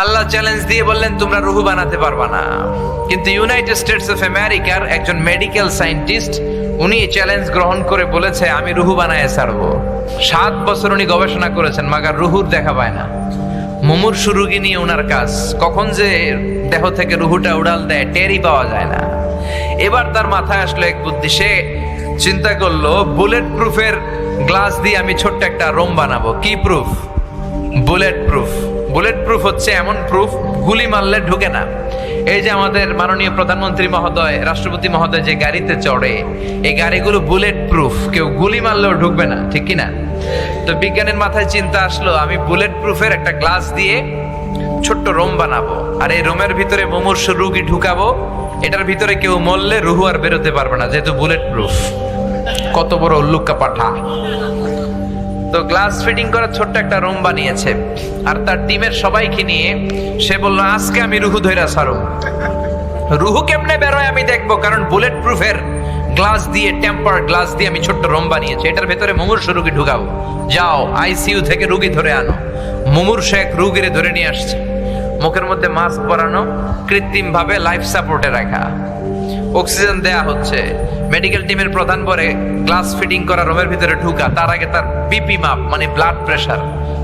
আল্লাহ challenge দিয়ে বললেন তোমরা রুহু বানাতে পারবা না। কিন্তু ইউনাইটেড স্টেটস অফ আমেরিকার একজন মেডিকেল সায়েন্টিস্ট উনি চ্যালেঞ্জ গ্রহণ করে বলেছে আমি রুহু বানায় ছাড়বো। 7 বছর উনি গবেষণা করেছেন, মাগার রুহুর দেখা পায় না। মুমূর্ষু রোগী নিয়ে ওনার কাজ, কখন যে দেহ থেকে রুহুটা উড়াল দেয় টেরই পাওয়া যায় না। এবার তার মাথায় আসলো এক বুদ্ধি, সে চিন্তা করলো বুলেট প্রুফের গ্লাস দিয়ে আমি ছোট্ট একটা রোম বানাবো। কি proof? Bullet proof. Bullet proof হচ্ছে এমন প্রুফ গুলি মারলে ঢুকে না। এই যে আমাদের মাননীয় প্রধানমন্ত্রী মহোদয়, রাষ্ট্রপতি মহোদয় যে গাড়িতে চড়ে, এই গাড়িগুলো বুলেট প্রুফ, কেউ গুলি মারলেও ঢুকবে না, ঠিক কিনা? তো বিজ্ঞানের মাথায় চিন্তা আসলো আমি বুলেট প্রুফের একটা গ্লাস দিয়ে ছোট্ট রোম বানাবো, আর এই রোমের ভিতরে মুমূর্ষু রোগী ঢুকাবো। এটার ভিতরে কেউ মরলে রুহু আর বেরোতে পারবে না, যেহেতু বুলেট প্রুফ। কত বড় উল্লুক্কা পাঠা! তো গ্লাস ফিটিং করা ছোট্ট একটা রুম বানিয়েছে, আর তার টিমের সবাইকে নিয়ে সে বলল আজকে আমি রুহু ধইরা ছাড়ব। রুহু কেমনে বেরোয় আমি দেখবো, কারণ বুলেট প্রুফের গ্লাস দিয়ে, টেম্পার গ্লাস দিয়ে আমি ছোট্ট রুম বানিয়েছি, এটার ভেতরে মুমূর্ষু রোগী ঢুকাবো। যাও আইসিইউ থেকে রোগী ধরে আনো। মুমূর্ষু এক রোগীরে ধরে নিয়ে আসছে, মুখের মধ্যে মাস্ক পরানো, কৃত্রিম ভাবে লাইফ সাপোর্টে রাখা, অক্সিজেন দেয়া হচ্ছে। মেডিকেল টিমের প্রধান বলে গ্লাস ফিটিং করা রুমের ভিতরে ঢুকা, তার আগে তার বিপি মাপ মানে ব্লাড প্রেশার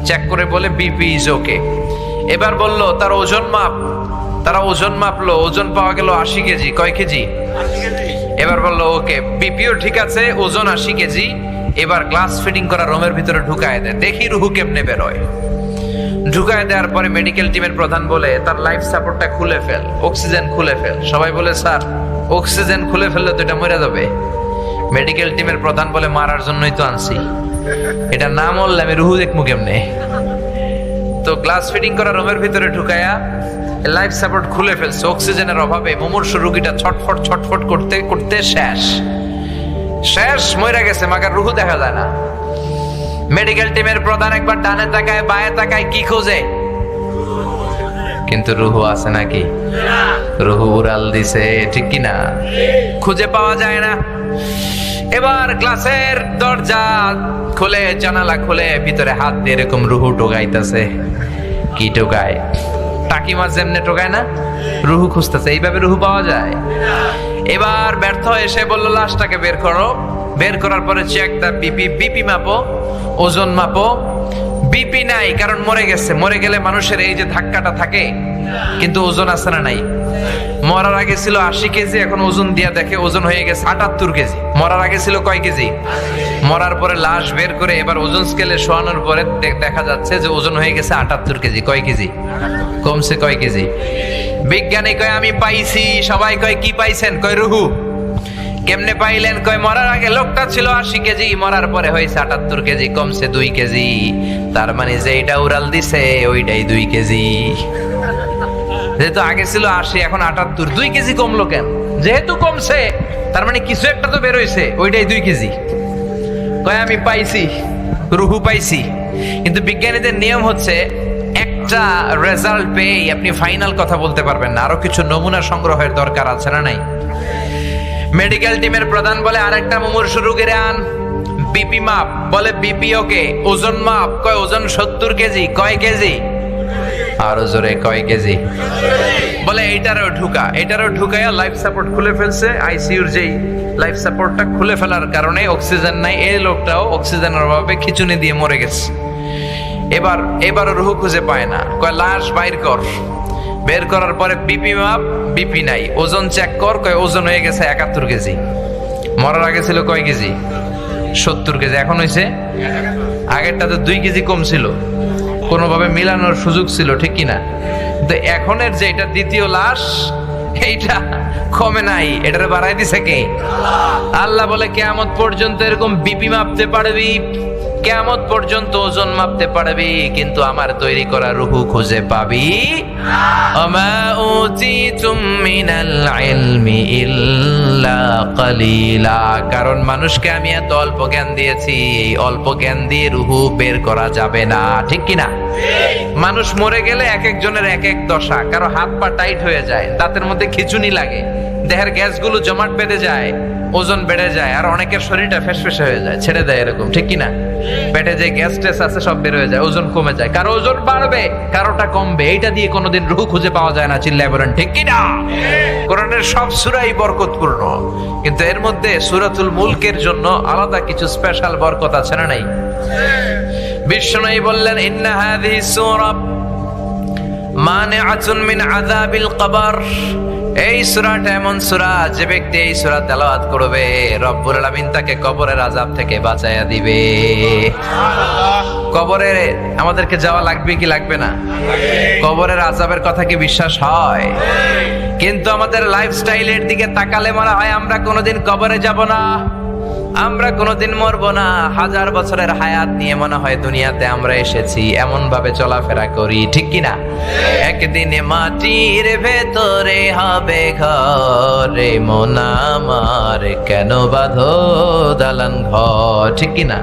চেক করে বলে বিপি ইজ ওকে। এবার বলল তার ওজন মাপ, তারা ওজন মাপলো, ওজন পাওয়া গেল 80 কেজি। কয় কেজি? এবার বললো ওকে, বিপিও ঠিক আছে, ওজন 80 কেজি। এবার গ্লাস ফিটিং করা রুমের ভিতরে ঢুকায় দেয়, দেখি রুহু কেমনে বেরোয়। ঢুকায় দেওয়ার পরে মেডিকেল টিমের প্রধান বলে তার লাইফ সাপোর্টটা খুলে ফেল, অক্সিজেন খুলে ফেল। সবাই বলে স্যার অক্সিজেন খুলে ফেললে তো এটা মরে যাবে। মেডিকেল টিমের প্রধান বলে মারার জন্যই তো আনছি, এটা না মরলে আমি রুহু দেখবো কেমনে? তো গ্লাস ফিটিং করা রুমের ভিতরে ঢুকায়া লাইফ সাপোর্ট খুলে ফেলছে। অক্সিজেনের অভাবে মুমূর্ষু রোগীটা ছটফট ছটফট করতে করতে শেষ মরে গেছে, মাগার রুহু দেখা যায় না। মেডিকেল টিমের প্রধান একবার ডানে তাকায় বায়ে তাকায়, কি খোঁজে? কিন্তু রুহু আছে নাকি? রুহু উড়াল দিছে, ঠিক কিনা? খুঁজে পাওয়া যায় না। এবার গ্লাসের দরজা খুলে, জানালা খুলে, ভিতরে হাত দিয়ে এরকম রুহু টোকাইতেছে। কি টোকায়? টাকি মাছ যেমনে টোকায় না, রুহু খুঁজতেছে। এইভাবে রুহু পাওয়া যায়? এবার ব্যর্থ এসে বলল লাশটাকে বের করো। বের করার পরে চেক দা বিপি, বিপি মাপো, ওজন মাপো। বিপি নাই, কারণ মরে গেছে। মরে গেলে মানুষের এই যে ধাক্কাটা থাকে, কিন্তু ওজন আছে না নাই? মরার আগে ছিল 80 কেজি, এখন ওজন দিয়া দেখে ওজন হয়ে গেছে 78 কেজি। মরার আগে ছিল কয় কেজি? মরার পরে লাশ বের করে এবার ওজন স্কেলে শোয়ানোর পরে দেখা যাচ্ছে যে ওজন হয়ে গেছে 78 কেজি। কয় কেজি কমছে? কয় কেজি? বিজ্ঞানী কয় আমি পাইছি। সবাই কয় কি পাইছেন? কয় রুহু। কেমনে পাইলেন? কয় মরার আগে লোকটা ছিল 80 কেজি, মরার পরে হয়েছে 78 কেজি, কমছে 2 কেজি। তার মানে যে এটা উড়াল দিছে ওইটাই 2 কেজি। যেহেতু আগে ছিল 80, এখন 78, 2 কেজি কমলো কেন? যেহেতু কমছে তার মানে কিছু একটা তো বেরোইছে, ওইটাই 2 কেজি। কয় আমি পাইছি, রুহু পাইছি। কিন্তু বিজ্ঞানীদের নিয়ম হচ্ছে একটা রেজাল্ট পেয়ে আপনি ফাইনাল কথা বলতে পারবেন না, আরো কিছু নমুনা সংগ্রহের দরকার আছে না নাই? মেডিকেল টিমের প্রধান বলে আরেকটা মুমূর্ষু রোগীরে আন। বিপি মাপ, বলে বিপি ওকে। ওজন মাপ, কয় ওজন 70 কেজি। কয় কেজি? আরো জোরে, কয় কেজি? বলে এটারও ঢুকা। এটারও ঢুকাইয়া লাইফ সাপোর্ট খুলে ফেলছে। আইসিইউর যেই লাইফ সাপোর্টটা খুলে ফেলার কারণে অক্সিজেন নাই, এই লোকটাও অক্সিজেনের অভাবে খিচুনি দিয়ে মরে গেছে। এবারও রুহু খুঁজে পায় না। কয় লাশ বাইর কর। বের করার পরে বিপি মাপ, বিপি নাই। ওজন চেক কর, কয় ওজন হয়ে গেছে 71 কেজি। মরার আগে ছিল কয় কেজি? 70 কেজি। এখন হয়েছে, আগেরটাতে 2 কেজি কম ছিল, কোনোভাবে মিলানোর সুযোগ ছিল, ঠিক কিনা? তো এখনের যে এটা দ্বিতীয় লাশ, এইটা কমে নাই, এটারে বাড়াই দিছে কে? আল্লাহ বলে কিয়ামত পর্যন্ত এরকম বিপি মাপতে পারবি, কিয়ামত পর্যন্ত ওজন মাপতে পারবি, কিন্তু আমার তৈরি করা রুহু খুঁজে পাবি ওমা উতিতুম মিনাল ইলমি ইল্লা কালিলা। কারণ মানুষকে আমি এত অল্প জ্ঞান দিয়েছি, এই অল্প জ্ঞান দিয়ে রুহু বের করা যাবে না, ঠিক কিনা? মানুষ মরে গেলে এক একজনের এক এক দশা। কারো হাত পা টাইট হয়ে যায়, দাঁতের মধ্যে খিঁচুনি লাগে, দেহের গ্যাসগুলো জমাট বেঁধে যায়, ওজন বেড়ে যায়, আর অনেকের শরীরটা ফেসফেসে হয়ে যায়, ছেড়ে দেয়, এরকম, ঠিক কিনা? পেটে যে গ্যাস টেস আছে সব বের হয়ে যায়, ওজন কমে যায়, কারো ওজন বাড়বে কারোটা কমবে, এইটা দিয়ে কোনোদিন রূহ খুঁজে পাওয়া যায় না। চিল্লায় বলেন ঠিক কিনা? কোরআনের সব সূরাই বরকতপূর্ণ, কিন্তু এর মধ্যে সূরাতুল মুলকের জন্য আলাদা কিছু স্পেশাল বরকত আছে না নাই? বিশ্বনবী বললেন ইন্না হাযিহি সূরা মানিআতুন মিন আযাবিল কবর। এই সূরাটা এমন সূরা, যে ব্যক্তি এই সূরা তেলাওয়াত করবে রব্বুল আলামিন তাকে কবরের আযাব থেকে বাঁচায়া দিবে। কবরে আমাদেরকে যাওয়া লাগবে কি লাগবে না? কবরের আযাবের কথা কি বিশ্বাস হয়? কিন্তু আমাদের লাইফস্টাইলের দিকে তাকালে মনে হয় আমরা কোনোদিন কবরে যাব না, আমরা কোনোদিন মরবো না, 1000 বছরের হায়াত নিয়ে মনে হয় দুনিয়াতে আমরা এসেছি, এমন ভাবে চলাফেরা করি, ঠিক কিনা? একদিনে মাটির ভেতরে হবে ঘরে মন আমার, কেন বাঁধো দালান ঘর, ঠিক কিনা?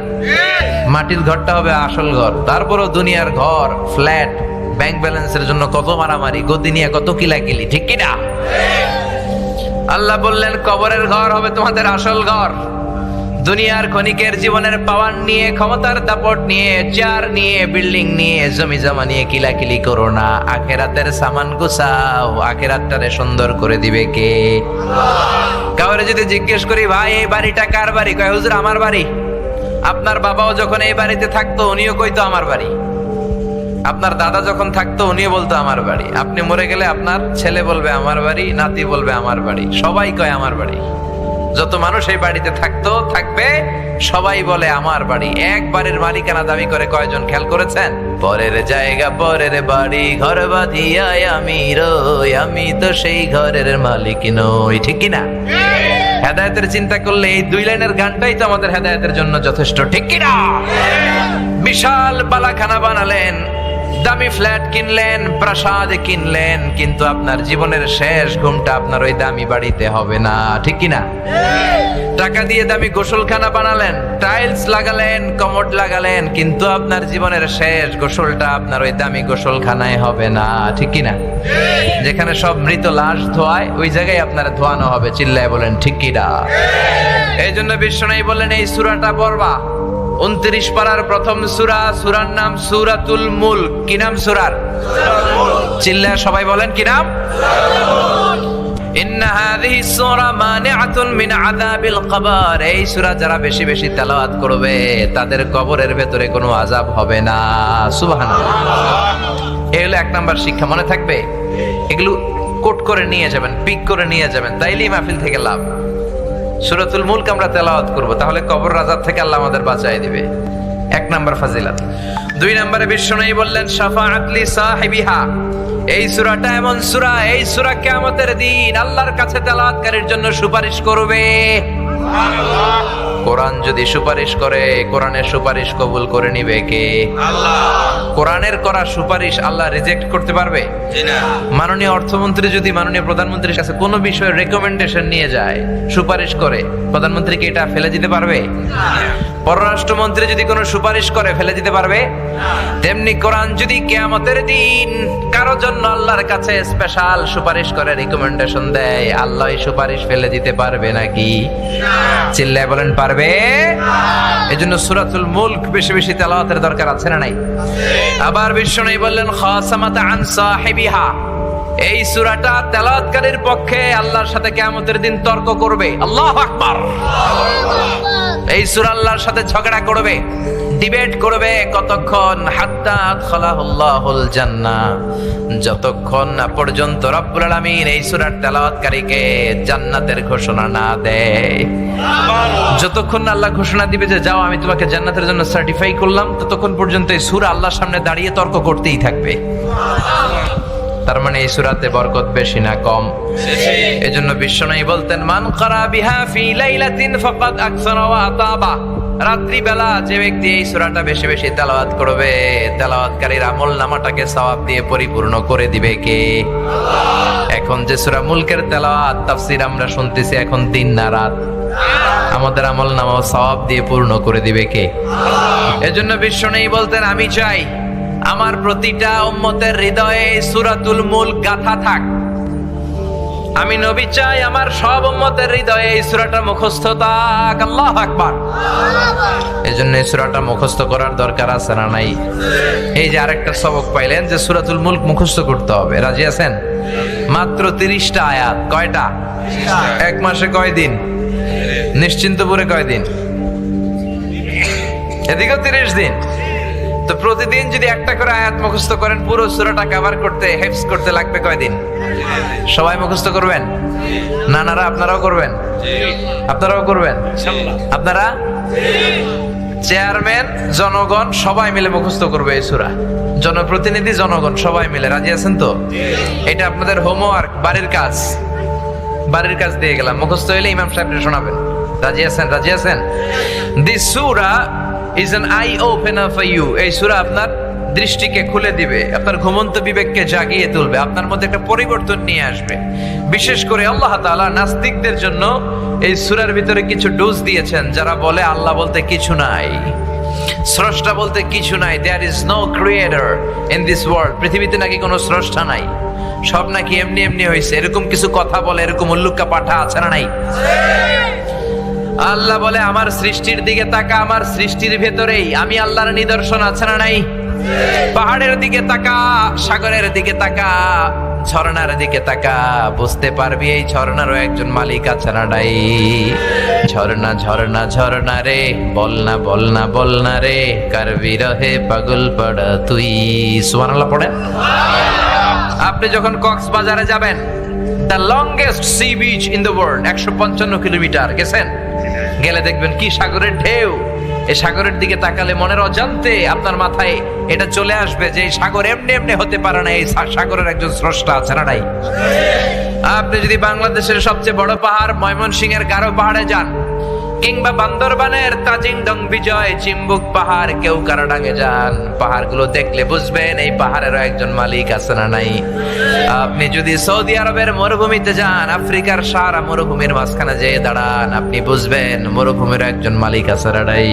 মাটির ঘরটা হবে আসল ঘর, তারপরও দুনিয়ার ঘর ফ্ল্যাট, ব্যাংক ব্যালেন্সের জন্য কত মারামারি, গদি নিয়ে কত কিলাকিলি, ঠিক কিনা? আল্লাহ বললেন কবরের ঘর হবে তোমাদের আসল ঘর। দুনিয়ার ক্ষণিকের জীবনের পাওয়ার নিয়ে, ক্ষমতার দাপট নিয়ে, চেয়ার নিয়ে, বিল্ডিং নিয়ে, জমি জমা নিয়ে কিলাকিলি করো না, আখেরাতের সামান গুছাও, আখেরাতটারে সুন্দর করে দিবে কে? কাউরে যদি জিজ্ঞেস করি ভাই এই বাড়িটা কার বাড়ি, কয় হুজুর আমার বাড়ি। আপনার বাবাও যখন এই বাড়িতে থাকতো উনিও কইতো আমার বাড়ি, আপনার দাদা যখন থাকতো উনিও বলতো আমার বাড়ি, আপনি মরে গেলে আপনার ছেলে বলবে আমার বাড়ি, নাতি বলবে আমার বাড়ি, সবাই কয় আমার বাড়ি। যত মানুষ এই বাড়িতে থাকতো থাকবে সবাই বলে আমার বাড়ি। এক বাড়ির মালিকানা দাবি করে কয়জন খেয়াল করেছেন? পরের জায়গা পরের বাড়ি ঘর বাঁধিয়ায় আমি রই, আমি তো সেই ঘরের মালিক নই, ঠিক কিনা? হেদায়েতের চিন্তা করলে এই 2 লাইনের গানটাই তো আমাদের হেদায়েতের জন্য যথেষ্ট, ঠিক কিনা? বিশাল বালাখানা বানালেন, দামি ফ্ল্যাট কিনলেন, প্রাসাদ কিনলেন, কিন্তু আপনার জীবনের শেষ ঘুমটা আপনার ওই দামি বাড়িতে হবে না, ঠিক কিনা? টাকা দিয়ে দামি গোসলখানা বানালেন, টাইলস লাগালেন, কমোড লাগালেন, কিন্তু আপনার জীবনের শেষ গোসলটা আপনার ওই দামি গোসলখানায় হবে না, ঠিক কিনা? যেখানে সব মৃত লাশ ধোয়ায় ওই জায়গায় আপনার ধোয়ানো হবে। চিল্লায় বলেন ঠিক কিনা? এই জন্য বিশ্বনবী বললেন এই সূরাটা পড়বা। 29 পারার প্রথম সূরা, সূরার নাম সূরাতুল মুলক। কি নাম সূরার? চিল্লায় সবাই বলেন কি নাম? ইন্না হাযিহি সূরা মানিআতুন মিন আযাবিল কবর। এই সূরা যারা বেশি বেশি তেলাওয়াত করবে তাদের কবরের ভেতরে কোনো আযাব হবে না। সুবহানাল্লাহ। এই হলো 1 নাম্বার শিক্ষা, মনে থাকবে? এগুলো কোট করে নিয়ে যাবেন, পিক করে নিয়ে যাবেন, তাইলেই মাহফিল থেকে লাভ। সূরাতুল মুলক আমরা তেলাওয়াত করব, তাহলে কবর আযাব থেকে আল্লাহ আমাদের বাঁচায় দিবে। 1 নাম্বার ফাজিলাত। 2 নম্বরে বিশ্বনবী বললেন শাফাআত লি সাহিবিহা। এই সূরাটা এমন সূরা, এই সূরা কিয়ামতের দিন আল্লাহর কাছে তেলাওয়াতকারীর জন্য সুপারিশ করবে। সুবহানাল্লাহ। কোরআন যদি সুপারিশ করে, কোরআনের সুপারিশ কবুল করে নিবে কে? আল্লাহ। কোরআনের করা সুপারিশ আল্লাহ রিজেক্ট করতে পারবে? জি না। মাননীয় অর্থমন্ত্রী যদি মাননীয় প্রধানমন্ত্রীর কাছে কোনো বিষয়ে রেকমেন্ডেশন নিয়ে যায়, সুপারিশ করে, প্রধানমন্ত্রী কি এটা ফেলে দিতে পারবে? না। পররাষ্ট্রমন্ত্রী যদি কোনো সুপারিশ করে ফেলে দিতে পারবে? না। তেমনি কোরআন যদি কিয়ামতের দিন কারো জন্য আল্লাহর কাছে স্পেশাল সুপারিশ করে, রিকমেন্ডেশন দেয়, আল্লাহ এই সুপারিশ ফেলে দিতে পারবে নাকি? না। চিল্লায় বলেন পারবে? না। এজন্য সূরাতুল মুলক বেশি বেশি তেলাওয়াতের দরকার আছে না নাই? আবার বিশ্বনবী বললেন খাসামাত আন সাহিবিহা। এই সূরাটা তেলাওয়াতকারীর পক্ষে আল্লাহর সাথে কিয়ামতের দিন তর্ক করবে। আল্লাহু আকবার। এই সূরা আল্লাহর সাথে ঝগড়া করবে, ডিবেট করবে কতক্ষণ? হাত্তা আদখালাহুল্লাহুল জান্নাহ, যতক্ষণ না পর্যন্ত রব্বুল আলামিন এই সূরার তেলাওয়াতকারীকে জান্নাতের ঘোষণা না দেয়। যতক্ষণ না আল্লাহ ঘোষণা দিবে যে যাও আমি তোমাকে জান্নাতের জন্য সার্টিফাই করলাম, ততক্ষণ পর্যন্ত এই সূরা আল্লাহর সামনে দাঁড়িয়ে তর্ক করতেই থাকবে। তার মানে এই সূরাতে বরকত বেশি না কম? বেশি। এজন্য বিশ্বনবী বলতেন মান ক্বারা বিহা ফি লাইলাতিন ফাকাদ আকসারা ওয়া আতাবা। রাত্রি বেলা যে ব্যক্তি এই সূরাটা বেশি বেশি তেলাওয়াত করবে, তেলাওয়াতকারীর আমলনামাটাকে সওয়াব দিয়ে পরিপূর্ণ করে দিবে কে? আল্লাহ। এখন যে সূরা মুলকের তেলাওয়াত তাফসীর আমরা শুনতেছি, এখন দিন না রাত, আমাদের আমলনামা সওয়াব দিয়ে পূর্ণ করে দিবে কে? আল্লাহ। এজন্য বিশ্বনবী বলতেন আমি চাই আমার প্রতিটা উম্মতের হৃদয়ে সূরাতুল মুলক গাথা থাক। আমি নবী চাই আমার সব উম্মতের হৃদয়ে এই সূরাটা মুখস্থ থাক। আল্লাহু আকবার। এজন্য এই সূরাটা মুখস্থ করার দরকার আছে না নাই? এই যে আরেকটা সবক পাইলেন যে সূরাতুল মুলক মুখস্থ করতে হবে। রাজি আছেন? মাত্র 30টা আয়াত। কয়টা? এক মাসে কয় দিন? নিশ্চিন্তপুরে কয় দিন? এদিকেও 30 দিন। তো প্রতিদিন যদি একটা করে আয়াত মুখস্থ করেন, পুরো সূরাটা কভার করতে, হেফজ করতে লাগবে কয়দিন? সবাই মুখস্থ করবেন? নানারা আপনারাও করবেন? আপনারাও করবেন? আপনারা চেয়ারম্যান, জনগণ সবাই মিলে মুখস্থ করবে এই সূরা। জনপ্রতিনিধি, জনগণ সবাই মিলে। রাজি আছেন তো? এটা আপনাদের হোমওয়ার্ক, বাড়ির কাজ। বাড়ির কাজ দিয়ে গেলাম, মুখস্থ হইলে ইমাম সাহেবকে শোনাবেন। রাজি আছেন? রাজি আছেন? This Surah is an eye opener for you. এই সূরা আপনার দৃষ্টিকে খুলে দিবে, আপনার ঘুমন্ত বিবেককে জাগিয়ে তুলবে, আপনার মধ্যে একটা পরিবর্তন নিয়ে আসবে। বিশেষ করে আল্লাহ তাআলা নাস্তিকদের জন্য এই সূরার ভিতরে কিছু ডোজ দিয়েছেন, যারা বলে আল্লাহ বলতে কিছু নাই, স্রষ্টা বলতে কিছু নাই। There is no creator in this world. পৃথিবীতে নাকি কোনো স্রষ্টা নাই, সব নাকি এমনি এমনি হয়েছে, এরকম কিছু কথা বলে, এরকম উল্লুকা পাঠা আছে না নাই? আল্লাহ বলে আমার সৃষ্টির দিকে তাকা, আমার সৃষ্টির ভেতরেই আমি আল্লাহর নিদর্শন আছে না নাই? পাহাড়ের দিকে তাকা, সাগরের দিকে তাকা, ঝর্ণার দিকে তাকা, বুঝতে পারবি এই ঝর্ণারও একজন মালিক আছে না নাই? ঝর্ণা ঝর্ণা ঝর্ণা রে, বলনা বলনা বলনা রে, করবি রহে পাগল পড়া তুই। সুবহানাল্লাহ পড়েন। আপনি যখন কক্সবাজারে যাবেন, the longest sea beach in the world, 155 kilometre, গেছেন? গেলে দেখবেন কি সাগরের ঢেউ। এই সাগরের দিকে তাকালে মনের অজান্তে আপনার মাথায় এটা চলে আসবে যে এই সাগর এমনি এমনি হতে পারে না, এই সাগরের একজন স্রষ্টা আছে না নাই? আপনি যদি বাংলাদেশের সবচেয়ে বড় পাহাড় ময়মনসিংহের গারো পাহাড়ে যান, কিংবা বান্দরবানের তাজিংডং বিজয় চিম্বুক পাহাড় কেওক্রাডাঙে যান, পাহাড়গুলো দেখলে বুঝবেন এই পাহাড়েরও একজন মালিক আছে না নাই? আপনি যদি সৌদি আরবের মরুভূমিতে যান, আফ্রিকার সারা মরুভূমির মাঝখানে যেয়ে দাঁড়ান, আপনি বুঝবেন মরুভূমির একজন মালিক আছে না নাই?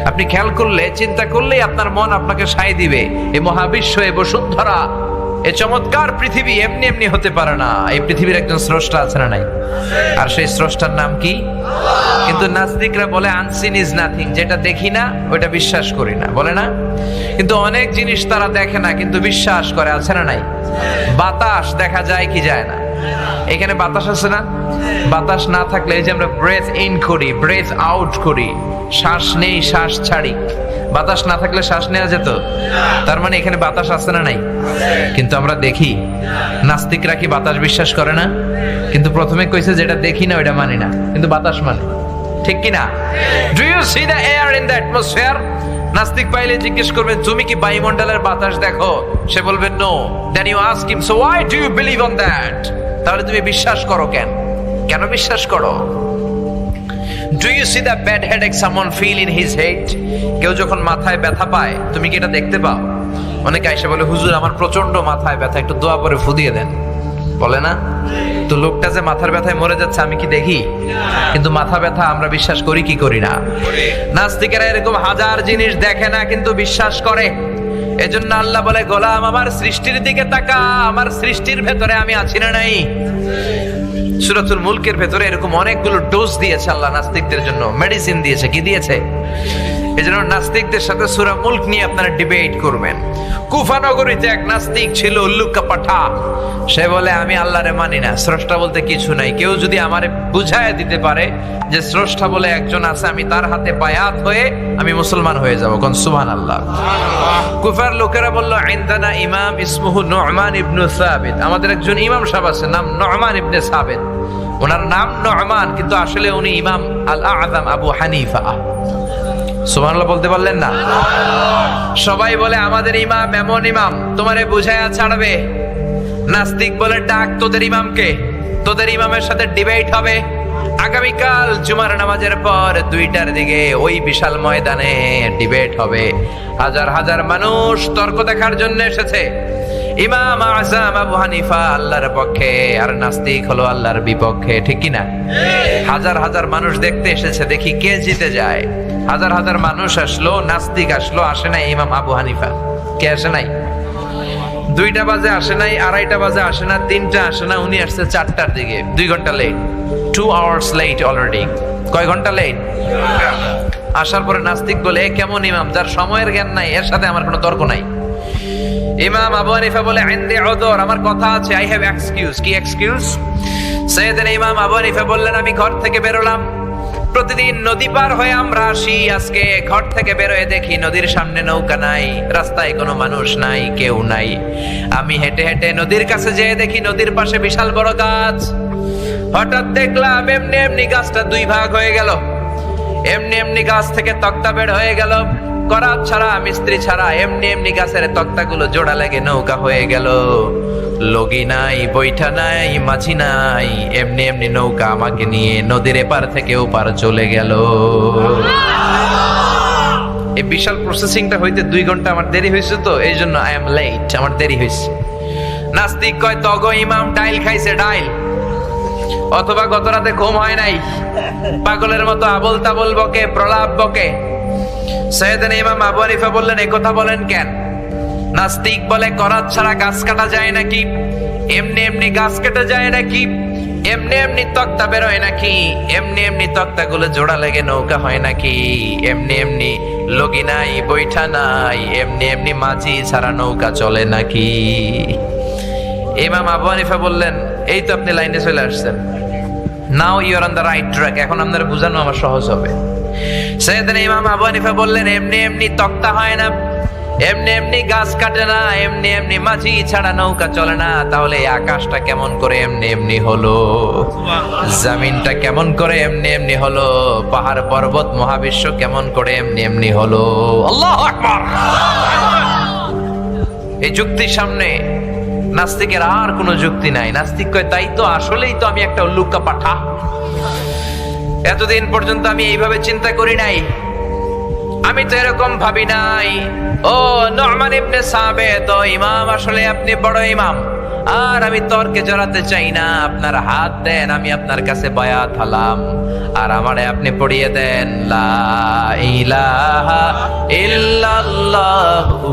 আপনি খেয়াল করলে, চিন্তা করলেই আপনার মন আপনাকে সায় দিবে এই মহাবিশ্ব, এই বসুন্ধরা, এই চমৎকার পৃথিবী এমনি এমনি হতে পারে না। এই পৃথিবীর একজন স্রষ্টা আছে না নাই? আর সেই স্রষ্টার নাম কি? কিন্তু নাস্তিকরা বলে আনসিন ইজ নাথিং, যেটা দেখি না ওইটা বিশ্বাস করি না, বলে না? কিন্তু অনেক জিনিস তারা দেখে না কিন্তু বিশ্বাস করে, আছে না নাই? বাতাস দেখা যায় কি যায় না? এখানে বাতাস আছে না? বাতাস না থাকলে এই যে আমরা ব্রেথ ইন করি, ব্রেথ আউট করি, শ্বাস নেই শ্বাস ছাড়ি, বাতাস না থাকলে শ্বাস নেওয়া যেত? তার মানে এখানে বাতাস আছে না নাই? কিন্তু আমরা দেখি। নাস্তিকরা কি বাতাস বিশ্বাস করে না? কিন্তু প্রথমে কইছে যেটা দেখি না ওইটা মানি না, কিন্তু বাতাস মানে, ঠিক কি না? Do you see the air in the atmosphere? নাস্তিক পাইলে জিজ্ঞেস করবেন তুমি কি বায়ুমণ্ডলের বাতাস দেখো? সে বলবে no. Then you ask him so why do you believe on that? তাহলে তুমি বিশ্বাস করো কেন? কেন বিশ্বাস করো? Do you see the bad headache someone feel in his head? কেউ যখন মাথায় ব্যথা পায় তুমি কি এটা দেখতে পাও? অনেকে এসে বলে হুজুর আমার প্রচন্ড মাথায় ব্যথা, একটু দোয়া করে ফুদিয়ে দেন, বলে না? তো লোকটা যে মাথার ব্যথায় মরে যাচ্ছে আমি কি দেখি? কিন্তু মাথা ব্যথা আমরা বিশ্বাস করি কি করি না? নাস্তিকেরা এরকম হাজার জিনিস দেখে না কিন্তু বিশ্বাস করে। এজন্য আল্লাহ বলে গোলাম আমার সৃষ্টির দিকে তাকা, আমার সৃষ্টির ভেতরে আমি আছি না নাই? সূরাতুল মুলকের ভেতরে এরকম অনেকগুলো ডোজ দিয়েছে আল্লাহ নাস্তিকদের জন্য, মেডিসিন দিয়েছে। কি দিয়েছে? এজন্য নাস্তিকদের সাথে সূরা মুলক নিয়ে আপনারা ডিবেট করবেন। কুফা নগরীতে এক নাস্তিক ছিল, উল্লুকা পাঠা। সে বলে আমি আল্লাহরে মানি না, স্রষ্টা বলতে কিছু নাই। কেউ যদি আমারে বুঝায় দিতে পারে যে স্রষ্টা বলে একজন আছে, আমি তার হাতে বায়াত হয়ে আমি মুসলমান হয়ে যাব। কোন সুবহানাল্লাহ। কুফার লোকেরা বলল ইনদানা ইমাম ইসমুহু নু'মান ইবনে সাবিত, আমাদের একজন ইমাম সাহেব আছে নাম নু'মান ইবনে সাবিত। ওনার নাম নু'মান কিন্তু আসলে উনি ইমাম আল আযম আবু হানিফা। সুবহানাল্লাহ বলতে পারলেন না? সবাই বলে আমাদের ইমাম এমন ইমাম তোমারে বুঝায়া ছাড়বে। নাস্তিক বলে ডাক তোদের ইমামকে, তোদের ইমামের সাথে ডিবেট হবে আগামীকাল জুমার নামাজের পর 2টার দিকে ওই বিশাল ময়দানে ডিবেট হবে। হাজার হাজার মানুষ তর্ক দেখার জন্য এসেছে। ইমাম আযম আবু হানিফা আল্লাহর পক্ষে আর নাস্তিক হলো আল্লাহর বিপক্ষে, ঠিক কি না? হাজার হাজার মানুষ দেখতে এসেছে, দেখি কে জিতে যায়। হাজার হাজার মানুষ আসলো, নাস্তিক আসলো, আসে নাই ইমাম আবু হানিফা। কে আসে নাই? 2টা বাজে আসে নাই, 2:30 বাজে আসে না, 3টা আসে না, উনি আসছে 4টার দিকে, 2 ঘন্টা লেট, 2 hours লেট অলরেডি। কয় ঘন্টা লেট? আসার পরে নাস্তিক বলে, এ কেমন ইমাম যার সময়ের জ্ঞান নাই, এর সাথে আমার কোনো তর্ক নাই। ইমাম আবু হানিফা বলে, ইনদি উযর, আমার কথা আছে, আই হ্যাভ এক্সকিউজ। কি এক্সকিউজ? সাইয়েদনা ইমাম আবু হানিফা বললেন, আমি ঘর থেকে বেরোলাম, প্রতিদিন নদী পার হয়ে আমরা আসি, আজকে ঘর থেকে বেরোয় দেখি নদীর সামনে নৌকা নাই, রাস্তায় কোনো মানুষ নাই, কেউ নাই। আমি হেঁটে হেঁটে নদীর কাছে যেয়ে দেখি নদীর পাশে বিশাল বড় গাছ। হঠাৎ দেখলাম এমনি এমনি গাছটা 2 ভাগ হয়ে গেল, এমনি এমনি গাছ থেকে তক্তা বের হয়ে গেল, করাত ছাড়া মিস্ত্রি ছাড়া এমনি এমনি গাছের তক্তাগুলো জোড়া লেগে নৌকা হয়ে গেল। লগি নাই, বৈঠা নাই, মাঝি নাই, এমনি এমনি নৌকা আমাকে নিয়ে নদীর এপার থেকে ওপার চলে গেল। এই বিশাল প্রসেসিংটা হইতে 2 ঘন্টা আমার দেরি হয়েছে, তো এই জন্য আই এম লেট, আমার দেরি হয়েছে। নাস্তিক কয়, তগো ইমাম ডাইল খাইছে, ডাইল, অথবা গত রাতে ঘুম হয় নাই, পাগলের মতো আবল তাবল বকে, প্রলাপ বকে। সাইয়েদনা ইমাম আবু হানিফা বললেন, এই কথা বলেন কেন? নাস্তিক বলে, করাত ছাড়া গাছ কাটা যায় নাকি? এমনি এমনি গাছ কাটা যায় নাকি? এমনি এমনি তক্তা বেরোয় নাকি? এমনি এমনি তক্তাগুলো জোড়া লেগে নৌকা হয় নাকি? এমনি এমনি লগি নাই, বৈঠা নাই, এমনি এমনি মাঝি ছাড়া নৌকা চলে নাকি? ইমাম আবু হানিফা বললেন, এই তো আপনি লাইনে চলে আসছেন, now you are on the right track, এখন আপনার বোঝানো আমার সহজ হবে। সাইয়েদনা ইমাম আবু হানিফা বললেন, এমনি এমনি তক্তা হয় না, এমনি এমনি গাছ কাটে না, এমনি এমনি মাঝি ছাড়া নৌকা চলে না, তাহলে এই আকাশটা কেমন করে এমনি এমনি হলো? জমিনটা কেমন করে এমনি এমনি হলো? পাহাড় পর্বত মহাবিশ্ব কেমন করে এমনি এমনি হলো? আল্লাহু আকবার। এই যুক্তির সামনে নাস্তিকের আর কোনো যুক্তি নাই। নাস্তিক কয়, তাই তো, আসলেই তো আমি একটা উল্লুকা পাঠা, এতদিন পর্যন্ত আমি এইভাবে চিন্তা করি নাই, আমি তো এরকম ভাবি নাই। ও নু'মান ইবনে সাবিত, ও ইমাম, আসলে আপনি বড় ইমাম, আর আমি তর্কে জড়াতে চাই না, আপনার হাত দেন, আমি আপনার কাছে বায়াত হলাম, আর আমারে আপনি পড়িয়ে দেন লা ইলাহা ইল্লাল্লাহু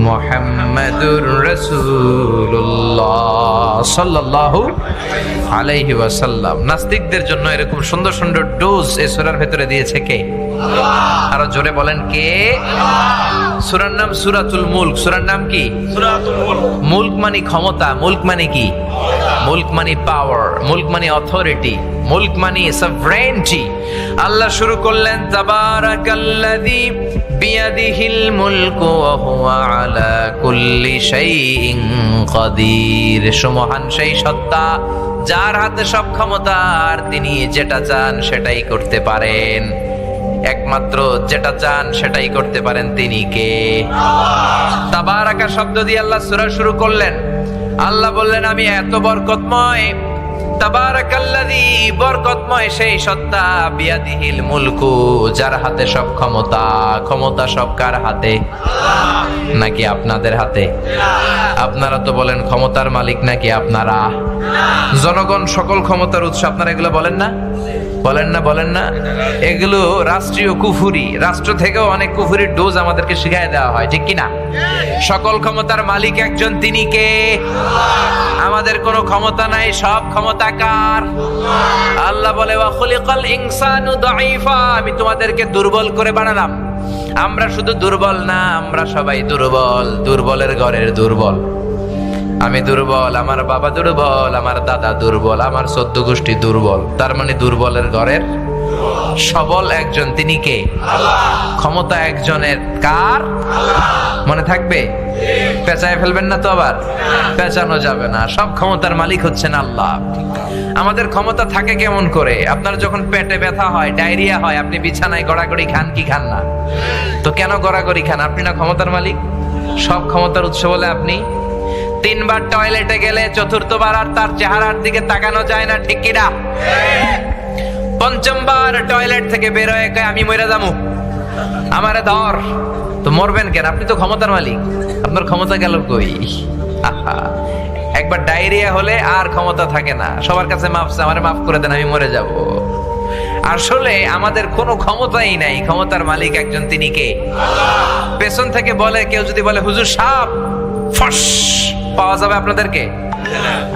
মুহাম্মাদুর রাসূলুল্লাহ সাল্লাল্লাহু আলাইহি ওয়াসাল্লাম। নাস্তিকদের জন্য এরকম সুন্দর সুন্দর ডোজ এই সূরার ভেতরে দিয়েছে কে? আল্লাহ। আরো জোরে বলেন, কে? সূরার নাম সূরাতুল মুলক। সূরার নাম কি? সূরাতুল মুলক। মুলক মানে ক্ষমতা, মুলক মানে কি? মুলক মানে পাওয়ার, মুলক মানে অথরিটি, মুলক মানে সভরেনিটি। আল্লাহ শুরু করলেন, তাবারাকাল্লাযী বিয়াদিহিল মুলকু ওয়া হুয়া আলা কুল্লি শাইইন কাদির। সুমহান সেই সত্তা যার হাতে সব ক্ষমতা, আর তিনি যেটা চান সেটাই করতে পারেন। একমাত্র যেটা চান সেটাই করতে পারেন তিনি কে? তাবারাকা শব্দ দিয়ে আল্লাহ সূরা শুরু করলেন। আল্লাহ বললেন, আমি এত বরকতময়, তাবারাকাল্লাযী, বরকতময় সেই সত্তা, বিয়াদিহিল মুলকু, যার হাতে সব ক্ষমতা। ক্ষমতা সব কার হাতে? নাকি আপনাদের হাতে? আপনারা তো বলেন ক্ষমতার মালিক নাকি আপনারা? জনগণ সকল ক্ষমতার উৎস, আপনারা এগুলো বলেন না? বলেন না? বলেন না? এগুলো রাষ্ট্রীয় কুফুরি, রাষ্ট্র থেকেও অনেক কুফুরির ডোজ আমাদেরকে শিখায় দেওয়া হয়, ঠিক কিনা? সকল ক্ষমতার মালিক একজন, তিনি কে? আমাদের কোনো ক্ষমতা নাই, সব ক্ষমতা কার? আল্লাহ বলে, ওয়া খুলিকাল ইনসানু দাঈফা, আমি তোমাদেরকে দুর্বল করে বানালাম। আমরা শুধু দুর্বল না, আমরা সবাই দুর্বল, দুর্বলের ঘরের দুর্বল। আমি দুর্বল, আমার বাবা দুর্বল, আমার দাদা দুর্বল, আমার 14 গোষ্ঠী দুর্বল। তার মানে দুর্বলের ঘরের সবল একজন, তিনি কে? ক্ষমতা একজনের, কার? মনে থাকবে? পেঁচায় ফেলবেন না তো আবার? পেঁচানো যাবে না। সব ক্ষমতার মালিক হচ্ছেন আল্লাহ। আমাদের ক্ষমতা থাকে কেমন করে? আপনার যখন পেটে ব্যথা হয়, ডায়রিয়া হয়, আপনি বিছানায় গড়াগড়ি খান কি খান না? তো কেন গড়াগড়ি খান? আপনি না ক্ষমতার মালিক? সব ক্ষমতার উৎস বলে আপনি। 3 বার টয়লেটে গেলে 4র্থবার আর তার চেহারার দিকে তাকানো যায় না, ঠিক কিনা? 5ম বার টয়লেট থেকে বের হয়ে কয়, আমি মরে যাবো, আমারে ধর। তো মরবেন কেন? আপনি তো ক্ষমতার মালিক, আপনার ক্ষমতা গেল কই? একবার ডায়রিয়া হলে আর ক্ষমতা থাকে না, সবার কাছে মাফ, আমারে মাফ করে দেন, আমি মরে যাব। আসলে আমাদের কোনো ক্ষমতাই নাই, ক্ষমতার মালিক একজন, তিনি কে? পেছন থেকে বলে কেউ, যদি বলে হুজুর সাপ, ফস পাওয়া যাবে আপনাদেরকে?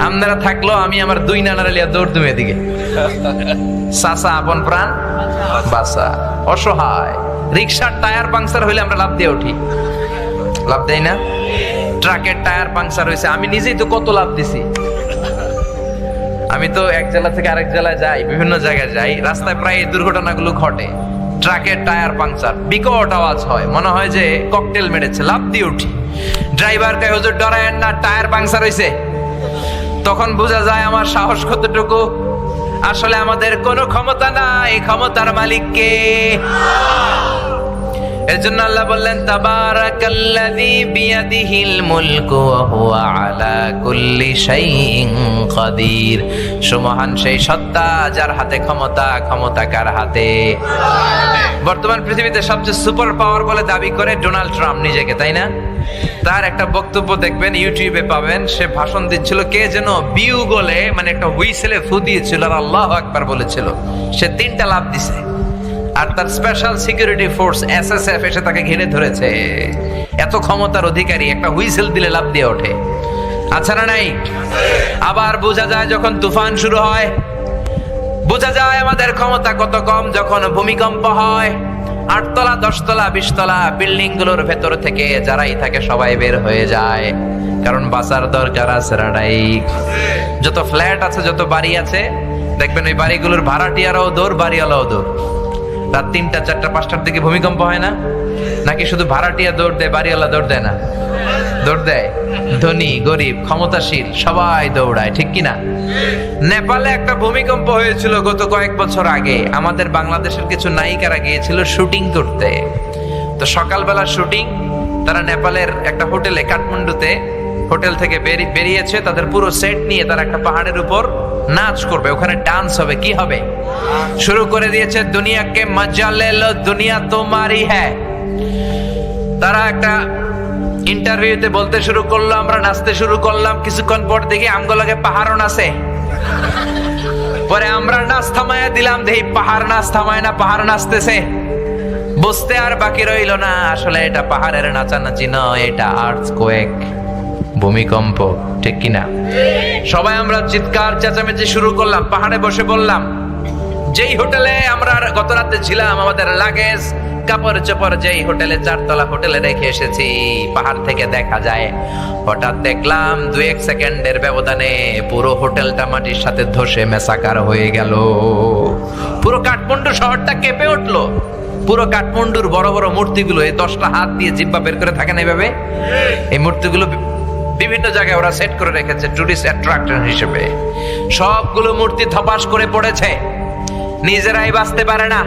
আপনারা থাকলো আমি আমার দুই নানার লিয়া দৌড় তুমি এদিকে। চাচা আপন প্রাণ বাসা, অসহায়। রিক্সার টায়ার পাংচার হইলে আমরা লাভ দিয়ে উঠি, লাভ দেই না? ট্রাকের টায়ার পাংচার হয়েছে, আমি নিজেই তো কত লাভ দিছি। আমি তো এক জেলা থেকে আরেক জেলায় যাই, বিভিন্ন জায়গায় যাই, রাস্তায় প্রায় এই দুর্ঘটনাগুলো ঘটে। ট্রাকের টায়ার পাংচার, বিকট আওয়াজ হয়, মনে হয় যে ককটেল মেরেছে, লাভ দিয়ে উঠি। ড্রাইভার কয় হুজুর ডরায়েন না, টায়ার পাংচার হয়েছে। তখন বোঝা যায় আমার সাহস কতটুকু। আসলে আমাদের কোনো ক্ষমতা নাই, ক্ষমতার মালিক কে? এর জন্য আল্লাহ বললেন তাবারাকাল্লাযী বিয়াদিহিল মুলকু ওয়া হুয়া আলা কুল্লি শাইইন কাদির। সুমহান সেই সত্তা যার হাতে ক্ষমতা, ক্ষমতা কার হাতে? বর্তমান পৃথিবীতে সবচেয়ে সুপার পাওয়ার বলে দাবি করে ডোনাল্ড ট্রাম্প নিজেকে, তাই না? তার একটা বক্তব্য দেখবেন, ইউটিউবে পাবেন। সে ভাষণ দিচ্ছিল, কে যেন বিউ বলে, মানে একটা হুইসেলে ফু দিয়েছিল আর আল্লাহু আকবার বলেছিল। সে 3টা লাফ দিছে, আর তার স্পেশাল সিকিউরিটি ফোর্স এসএসএফ এসে তাকে ঘিরে ধরেছে। এত ক্ষমতার অধিকারী, একটা হুইসেল দিলে লাফ দিয়ে ওঠে। আচ্ছা না নাই? আবার বোঝা যায় যখন তুফান শুরু হয়, বোঝা যায় আমাদের ক্ষমতা কত কম যখন ভূমিকম্প হয়। 8 তলা 10 তলা 20 তলা বিল্ডিং গুলোর ভেতর থেকে যারাই থাকে সবাই বের হয়ে যায়, কারণ বাঁচার দরকার আছে না নাই? যত ফ্ল্যাট আছে, যত বাড়ি আছে, দেখবেন ওই বাড়িগুলোর ভাড়াটিয়ারাও দৌড়, বাড়িওয়ালাও দৌড়। রাত 3টা 4টা 5টার দিকে ভূমিকম্প হয় না? নাকি শুধু ভাড়াটিয়া দৌড় দেয়, বাড়িওয়ালা দৌড় দেয় না? দৌড় দেয়। ধনী গরিব ক্ষমতাশীল সবাই দৌড়ায়, ঠিক কিনা? নেপালে একটা ভূমিকম্প হয়েছিল গত কয়েক বছর আগে। আমাদের বাংলাদেশের কিছু নায়িকারা গিয়েছিল শুটিং করতে। তো সকালবেলা শুটিং, তারা নেপালের একটা হোটেলে, কাঠমান্ডুতে হোটেল থেকে বেরিয়েছে। তাদের পুরো সেট নিয়ে তারা একটা পাহাড়ের উপর নাচ করবে, ওখানে ডান্স হবে। কি হবে? শুরু করে দিয়েছে দুনিয়া কে মজা লে লো, দুনিয়া তোমারই হ্যায়। তারা একটা ইন্টারভিউতে বলতে শুরু করলো, আমরা নাচতে শুরু করলাম। কিছুক্ষণ পর দেখি আমগুলোকে পাহাড়ও নাচে। পরে আমরা নাচ থামায় দিলাম, দেখি পাহাড় নাচ থামায় না, পাহাড় নাচতেছে। বুঝতে আর বাকি রইল না, আসলে এটা পাহাড়ের নাচানাচি নয়, এটা আর্থকোয়েক, ভূমিকম্প, ঠিক কিনা? সবাই আমরা চিৎকার চেঁচামেচি শুরু করলাম। পাহাড়ে বসে বললাম, যেই হোটেলে আমরা গত রাতে ছিলাম, আমাদের লাগেজ কাপড় চোপড় যেই হোটেলে, 4 তলা হোটেলে রেখে এসেছি, পাহাড় থেকে দেখা যায়। হঠাৎ দেখলাম 2-1 সেকেন্ডের ব্যবধানে পুরো হোটেলটা মাটির সাথে ধসে মেসাকার হয়ে গেল। পুরো কাঠমান্ডু শহরটা কেঁপে উঠলো। পুরো কাঠমান্ডুর বড় বড় মূর্তিগুলো, এই 10টা হাত দিয়ে জিহ্বা বের করে থাকে না এইভাবে, এই মূর্তিগুলো বিভিন্ন জায়গায় ওরা সেট করে রেখেছে টুরিস্ট অ্যাট্রাকশন হিসেবে। সবগুলো মূর্তি ধপাস করে পড়েছে, নিজেরাই বাঁচতে পারে না।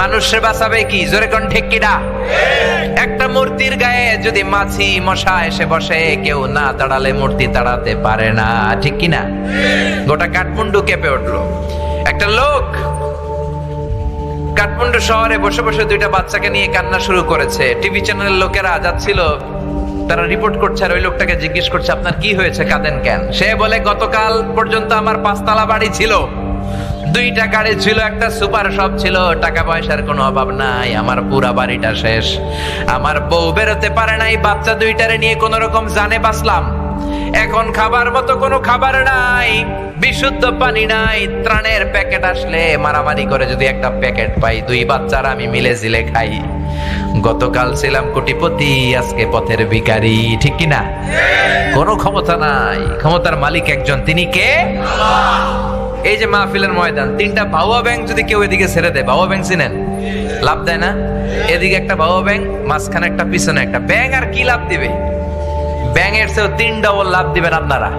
মানুষে বাঁচাবে কি? জোরে কোন ঠিক কিনা? একটা মূর্তির গায়ে যদি মাছি মশা এসে বসে, কেউ না দাঁড়ালে মূর্তি দাঁড়াতে পারে না, ঠিক কিনা? গোটা কাঠমান্ডু কেঁপে উঠলো। একটা লোক কাঠমান্ডু শহরে বসে বসে 2টা বাচ্চাকে নিয়ে কান্না শুরু করেছে। টিভি চ্যানেলের লোকেরা যাচ্ছিল, তারা রিপোর্ট করছে, আর ওই লোকটাকে জিজ্ঞেস করছে, আপনার কি হয়েছে, কাঁদেন কেন? সে বলে, গতকাল পর্যন্ত আমার 5 তলা বাড়ি ছিল, 2টা গাড়ি ছিল, একটা সুপার শপ ছিল, টাকা পয়সার কোনো অভাব নাই, আমার পুরা বাড়িটা শেষ। আমার বউ বেরোতে পারে নাই, বাচ্চা 2টারে নিয়ে কোন রকম জানে বাঁচলাম। এখন খাবার মতো কোনো খাবার নাই, বিশুদ্ধ পানি নাই, ত্রাণের প্যাকেট আসলে মারামারি করে যদি একটা প্যাকেট পাই, 2 বাচ্চারা আমি মিলে জিলে খাই। গতকাল ছিলাম কোটিপতি, আজকে পথের ভিখারি, ঠিক কিনা? কোনো ক্ষমতা নাই, ক্ষমতার মালিক একজন, তিনি কে? এই যে মাহফিলের ময়দান, 3টা বাউয়া ব্যাংক যদি কেউ এদিকে ছেড়ে দেয়, বাউয়া ব্যাংক চিনেন? লাভ দেয় না? এদিকে একটা বাউয়া ব্যাংক, মাঝখানে একটা, পিছনে একটা ব্যাংক, আর কি লাভ দিবে? ব্যাংকের চেয়েও 3 ডবল লাভ দিবেন আপনারা,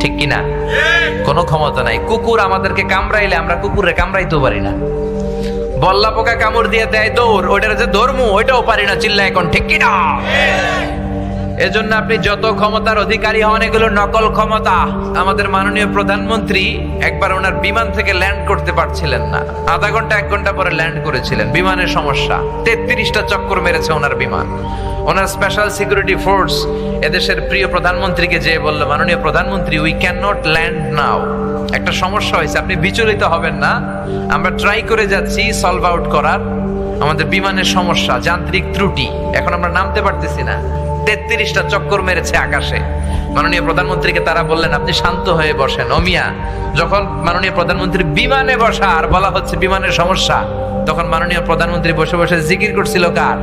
ঠিক কিনা? কোনো ক্ষমতা নাই। কুকুর আমাদেরকে কামড়াইলে আমরা কুকুরে কামড়াইতেও পারি না। বল্লা পোকা কামড় দিয়ে দেয় দৌড়, ওইটার যে ধর্ম ওইটাও পারি না, চিল্লা এখন, ঠিক কিনা? এজন্য আপনি যত ক্ষমতার অধিকারী হন, এগুলো নকল ক্ষমতা। আমাদের মাননীয় প্রধানমন্ত্রী একবার ওনার বিমান থেকে ল্যান্ড করতে পারছিলেন না, আধা ঘন্টা 1 ঘন্টা পরে ল্যান্ড করেছিলেন। বিমানের সমস্যা, 33টা চক্কর মেরেছে ওনার বিমান। ওনার স্পেশাল সিকিউরিটি ফোর্স এদেশের প্রিয় প্রধানমন্ত্রীকে যে বলল, মাননীয় প্রধানমন্ত্রী, উই ক্যান নট ল্যান্ড নাও, একটা সমস্যা হয়েছে, আপনি বিচলিত হবেন না, আমরা ট্রাই করে যাচ্ছি সলভ আউট করার, আমাদের বিমানের সমস্যা, যান্ত্রিক ত্রুটি, এখন আমরা নামতে পারতেছি না। 33টা চক্কর মেরেছে আকাশে। মাননীয় প্রধানমন্ত্রীকে তারা বললেন, আপনি শান্ত হয়ে বসেন। অমিয়া, যখন মাননীয় প্রধানমন্ত্রী বিমানে বসা আর বলা হচ্ছে বিমানের সমস্যা, তখন মাননীয় প্রধানমন্ত্রী বসে বসে জিকির করছিল কার?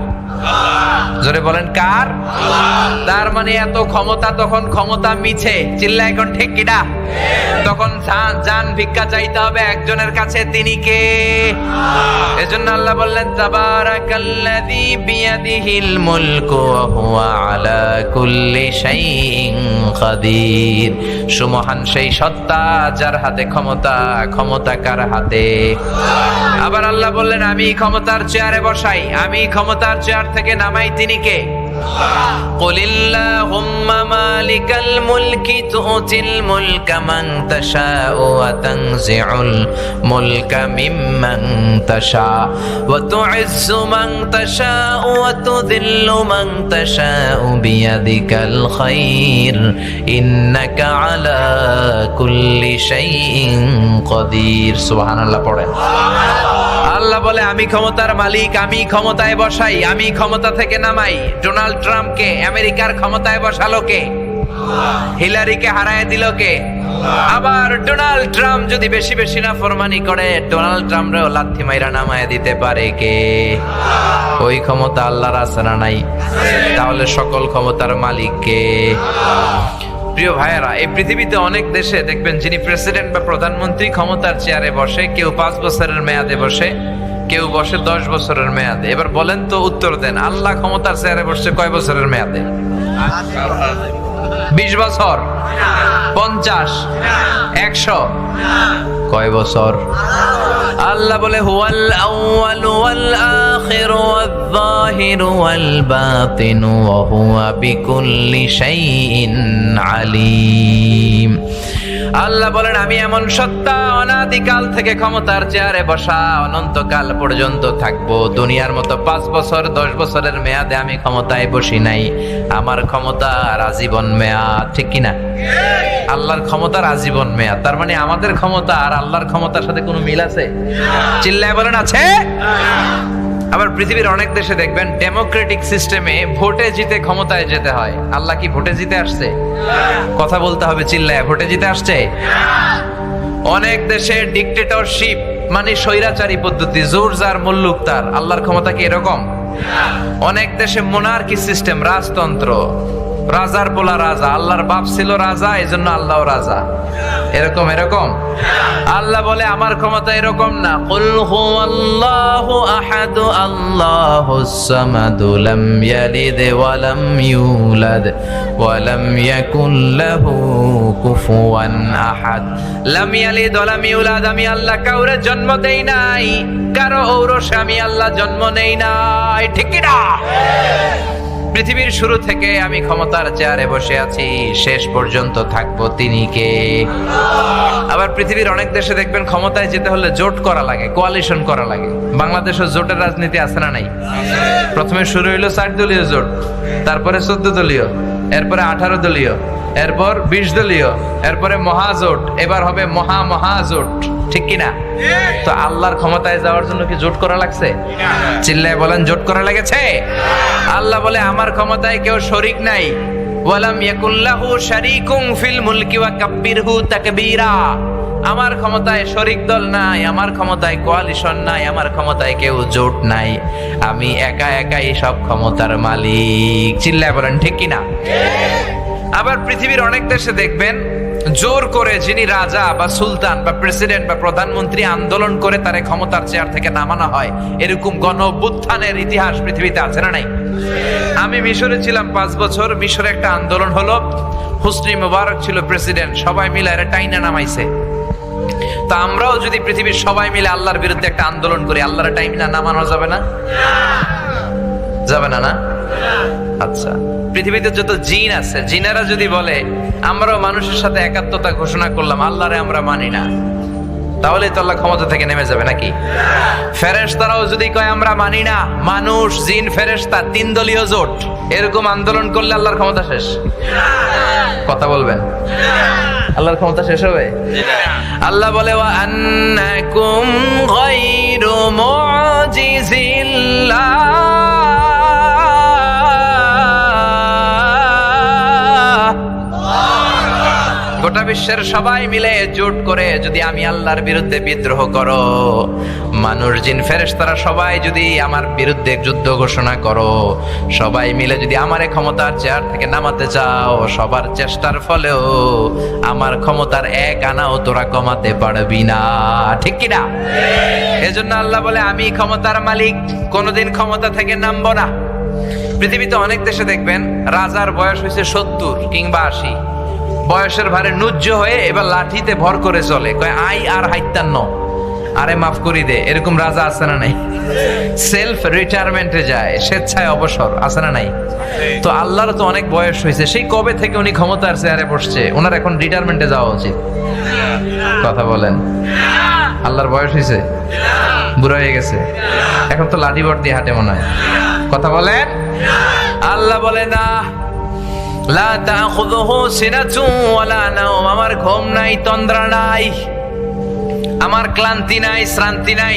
জোরে বলেন কার? তার মানে এত ক্ষমতা, তখন ক্ষমতা মিছে। চিল্লা এখন ঠিক কিনা? তখন জান ভিক্ষা চাইতে হবে একজনের কাছে, তিনি কে? এজন্য আল্লাহ বললেন, তাবারাকাল্লাযী বিয়াদিহিল মুলকু ওয়া হুয়া আলা কুল্লি শাইইন কাদির। সুমহান সেই সত্তা যার হাতে ক্ষমতা, ক্ষমতা কার হাতে? আবার আল্লাহ বললেন, আমি ক্ষমতার চেয়ারে বসাই, আমি ক্ষমতার চেয়ার থেকে নামাই, তিনি কে? কুলিল্লাহুম্মা মালিকাল মুলকি তুতিল মুলকা মান তাশাউ ওয়া তানজিউল মুলকা মিম্মান তাশা ওয়া তুইজ্জু মান তাশাউ ওয়া তুযিল্লু মান তাশাউ বিয়াদিকাল খায়র ইন্নাকা আলা কুল্লি শাইইন কাদির। সুবহানাল্লাহ পড়েন। আল্লাহ বলে, আমি ক্ষমতার মালিক, আমি ক্ষমতায় বসাই, আমি ক্ষমতা থেকে নামাই। ডোনাল্ড ট্রাম্পকে আমেরিকার ক্ষমতায় বসালো কে? হিলারিকে হারায় দিল কে? আবার ডোনাল্ড ট্রাম্প যদি বেশি বেশি না ফরমানি করে, ডোনাল্ড ট্রাম্পরেও লাথি মাইরা নামায় দিতে পারে কে? ওই ক্ষমতা আল্লাহর আছে না নাই? তাহলে সকল ক্ষমতার মালিক কে? প্রিয় ভাইয়েরা, এই পৃথিবীতে অনেক দেশে দেখবেন যিনি প্রেসিডেন্ট বা প্রধানমন্ত্রী ক্ষমতার চেয়ারে বসে, কেউ 5 বছরের মেয়াদে বসে, কেউ বসে 10 বছরের মেয়াদে। এবার বলেন তো, উত্তর দেন, আল্লাহ ক্ষমতার চেয়ারে বসছে কয় বছরের মেয়াদে? 20 বছর, 50, 100, কয় বছর? আল্লাহ বলে, হুয়াল আউয়ালু ওয়াল আখিরু ওয়াল যাহিরু ওয়াল বাতিনু ওয়া হুয়া বিকুল্লি শাইইন আলীম। আল্লাহ বলেন, আমি এমন সত্তা, অনাদিকাল থেকে ক্ষমতার চেয়ারে বসা, অনন্তকাল পর্যন্ত থাকবো। দুনিয়ার মতো 5 বছর 10 বছরের মেয়াদে আমি ক্ষমতায় বসি নাই। আমার ক্ষমতার আজীবন মেয়াদ, ঠিক কিনা? আল্লাহর ক্ষমতার আজীবন মেয়াদ। তার মানে আমাদের ক্ষমতা আর আল্লাহর ক্ষমতার সাথে কোনো মিল আছে? চিল্লায় বলেন আছে। আবার পৃথিবীর অনেক দেশে দেখবেন ডেমোক্রেটিক সিস্টেমে ভোটে জিতে ক্ষমতায় যেতে হয়। আল্লাহ কি ভোটে জিতে আসছে? কথা বলতে হবে চিল্লায়, ভোটে জিতে আসছে? অনেক দেশে ডিক্টেটরশিপ মানে স্বৈরাচারী পদ্ধতি, জোর যার মুল্লুক তার। আল্লাহর ক্ষমতা কি এরকম? অনেক দেশে মোনার্কি সিস্টেম, রাজতন্ত্র, রাজার পোলা রাজা। আল্লাহর বাপ ছিল রাজা, এজন্য আল্লাহও রাজা। এরকম এরকম আল্লাহ বলে, আমার ক্ষমতা এরকম না। কুল হুয়াল্লাহু আহাদ আল্লাহুস সামাদ লাম ইয়ালিদ ওয়া লাম ইউলাদ ওয়া লাম ইয়াকুল লাহু কুফুয়ান আহাদ। লাম ইয়ালিদ ওয়া লাম ইউলাদ, আমি আল্লাহ কাউরে জন্ম দেই নাই, কারো ঔরসে আমি আল্লাহ জন্ম নেই নাই, ঠিক কি না? পৃথিবীর শুরু থেকে আমি ক্ষমতার চেয়ারে বসে আছি, শেষ পর্যন্ত থাকবো, তিনি কে? আবার পৃথিবীর অনেক দেশে দেখবেন ক্ষমতায় যেতে হলে জোট করা লাগে, কোয়ালিশন করা লাগে। বাংলাদেশের জোটের রাজনীতি আছে না নাই? প্রথমে শুরু হইলো 4 দলীয় জোট, তারপরে 14 দলীয়, এরপরে 18 দলীয়, এরপর 20 দলীয়, এরপরে মহাজোট, এবার হবে মহাজোট, ঠিক কিনা? তো আল্লাহর ক্ষমতায় যাওয়ার জন্য কি জোট করা লাগছে? চিল্লায় বলেন, জোট করা লেগেছে? আল্লাহ বলে, আমার ক্ষমতায় কেউ শরীক নাই। ওয়ালাম ইয়াকুল্লাহু শারীকুম ফিল মুলকি ওয়া কাব্বিরহু তাকবীরা। আমার ক্ষমতায় শরীক দল নাই, আমার ক্ষমতায় কোয়ালিশন নাই, আমার ক্ষমতায় কেউ জোট নাই। আমি একা একাই সব ক্ষমতার মালিক। চিল্লায় বলেন ঠিক কিনা? আবার পৃথিবীর অনেক দেশে দেখবেন জোর করে যিনি রাজা বা সুলতান বা প্রেসিডেন্ট বা প্রধানমন্ত্রী আন্দোলন করে তারে ক্ষমতার চেয়ার থেকে নামানো হয়। এরকম গণ অভ্যুত্থানের ইতিহাস পৃথিবীতে আছে না নাই? আমি মিশরে ছিলাম 5 বছর। মিশরে একটা আন্দোলন হলো, হোসনি মোবারক ছিল প্রেসিডেন্ট, সবাই মিলে এর টাইনা নামাইছে। তা আমরাও যদি পৃথিবীর সবাই মিলে আল্লাহর বিরুদ্ধে একটা আন্দোলন করি, আল্লাহর টাইনা নামানো যাবে না? যাবে না? না? আচ্ছা, পৃথিবীতে যত জিন আছে, জিনেরা যদি বলে আমরাও মানুষের সাথে একাত্মতা ঘোষণা করলাম, আল্লাহরে আমরা মানি না, তাহলে তো আল্লাহ ক্ষমতা থেকে নেমে যাবে নাকি? ফেরেশতারাও যদি কয় আমরা মানি না, মানুষ, জিন, ফেরেশতা 3 দলীয় জোট এরকম আন্দোলন করলে আল্লাহর ক্ষমতা শেষ? কথা বলবেন, আল্লাহর ক্ষমতা শেষ হবে? আল্লাহ বলে, ওয়া আন্নাকুম গায়রু মুজিজিল্লাহ গোটা বিশ্বের সবাই মিলে জোট করে যদি আমি আল্লাহর বিরুদ্ধে বিদ্রোহ করো, মানুষ জিন ফেরেশতারা সবাই যদি আমার বিরুদ্ধে যুদ্ধ ঘোষণা করো, সবাই মিলে যদি আমারে ক্ষমতার চেয়ার থেকে নামাতে চাও, সবার চেষ্টার ফলেও আমার ক্ষমতার এক আনাও তোরা কমাতে পারবি না। ঠিক কিনা? এজন্য আল্লাহ বলে আমি ক্ষমতার মালিক, কোনোদিন ক্ষমতা থেকে নামবো না। পৃথিবীতে অনেক দেশে দেখবেন রাজার বয়স হয়েছে 70 কিংবা 80, বয়সের ভারে নুজ্জ হয়ে এবার লাঠিতে ভর করে চলে, কয় আই আর হাইতান্ন, আরে মাফ করি দে। এরকম রাজা আছে না নাই? সেলফ রিটায়ারমেন্টে যায়, স্বেচ্ছায় অবসর, আছে না নাই? তো আল্লাহর তো অনেক বয়স হয়েছে, সেই কবে থেকে উনি ক্ষমতার চেয়ারে বসছে, ওনার এখন রিটায়ারমেন্টে যাওয়া উচিত। কথা বলেন, আল্লাহর বয়স হয়েছে? বুড়ো হয়ে গেছে, এখন তো লাঠি বট দিয়ে হাঁটে মনে হয়। কথা বলেন। আল্লাহ বলে না, লা তাখুযুহু সিনাতুন ওয়ালা নাওম, আমার ঘুম নাই, তন্দ্রা নাই, আমার ক্লান্তি নাই, শ্রান্তি নাই।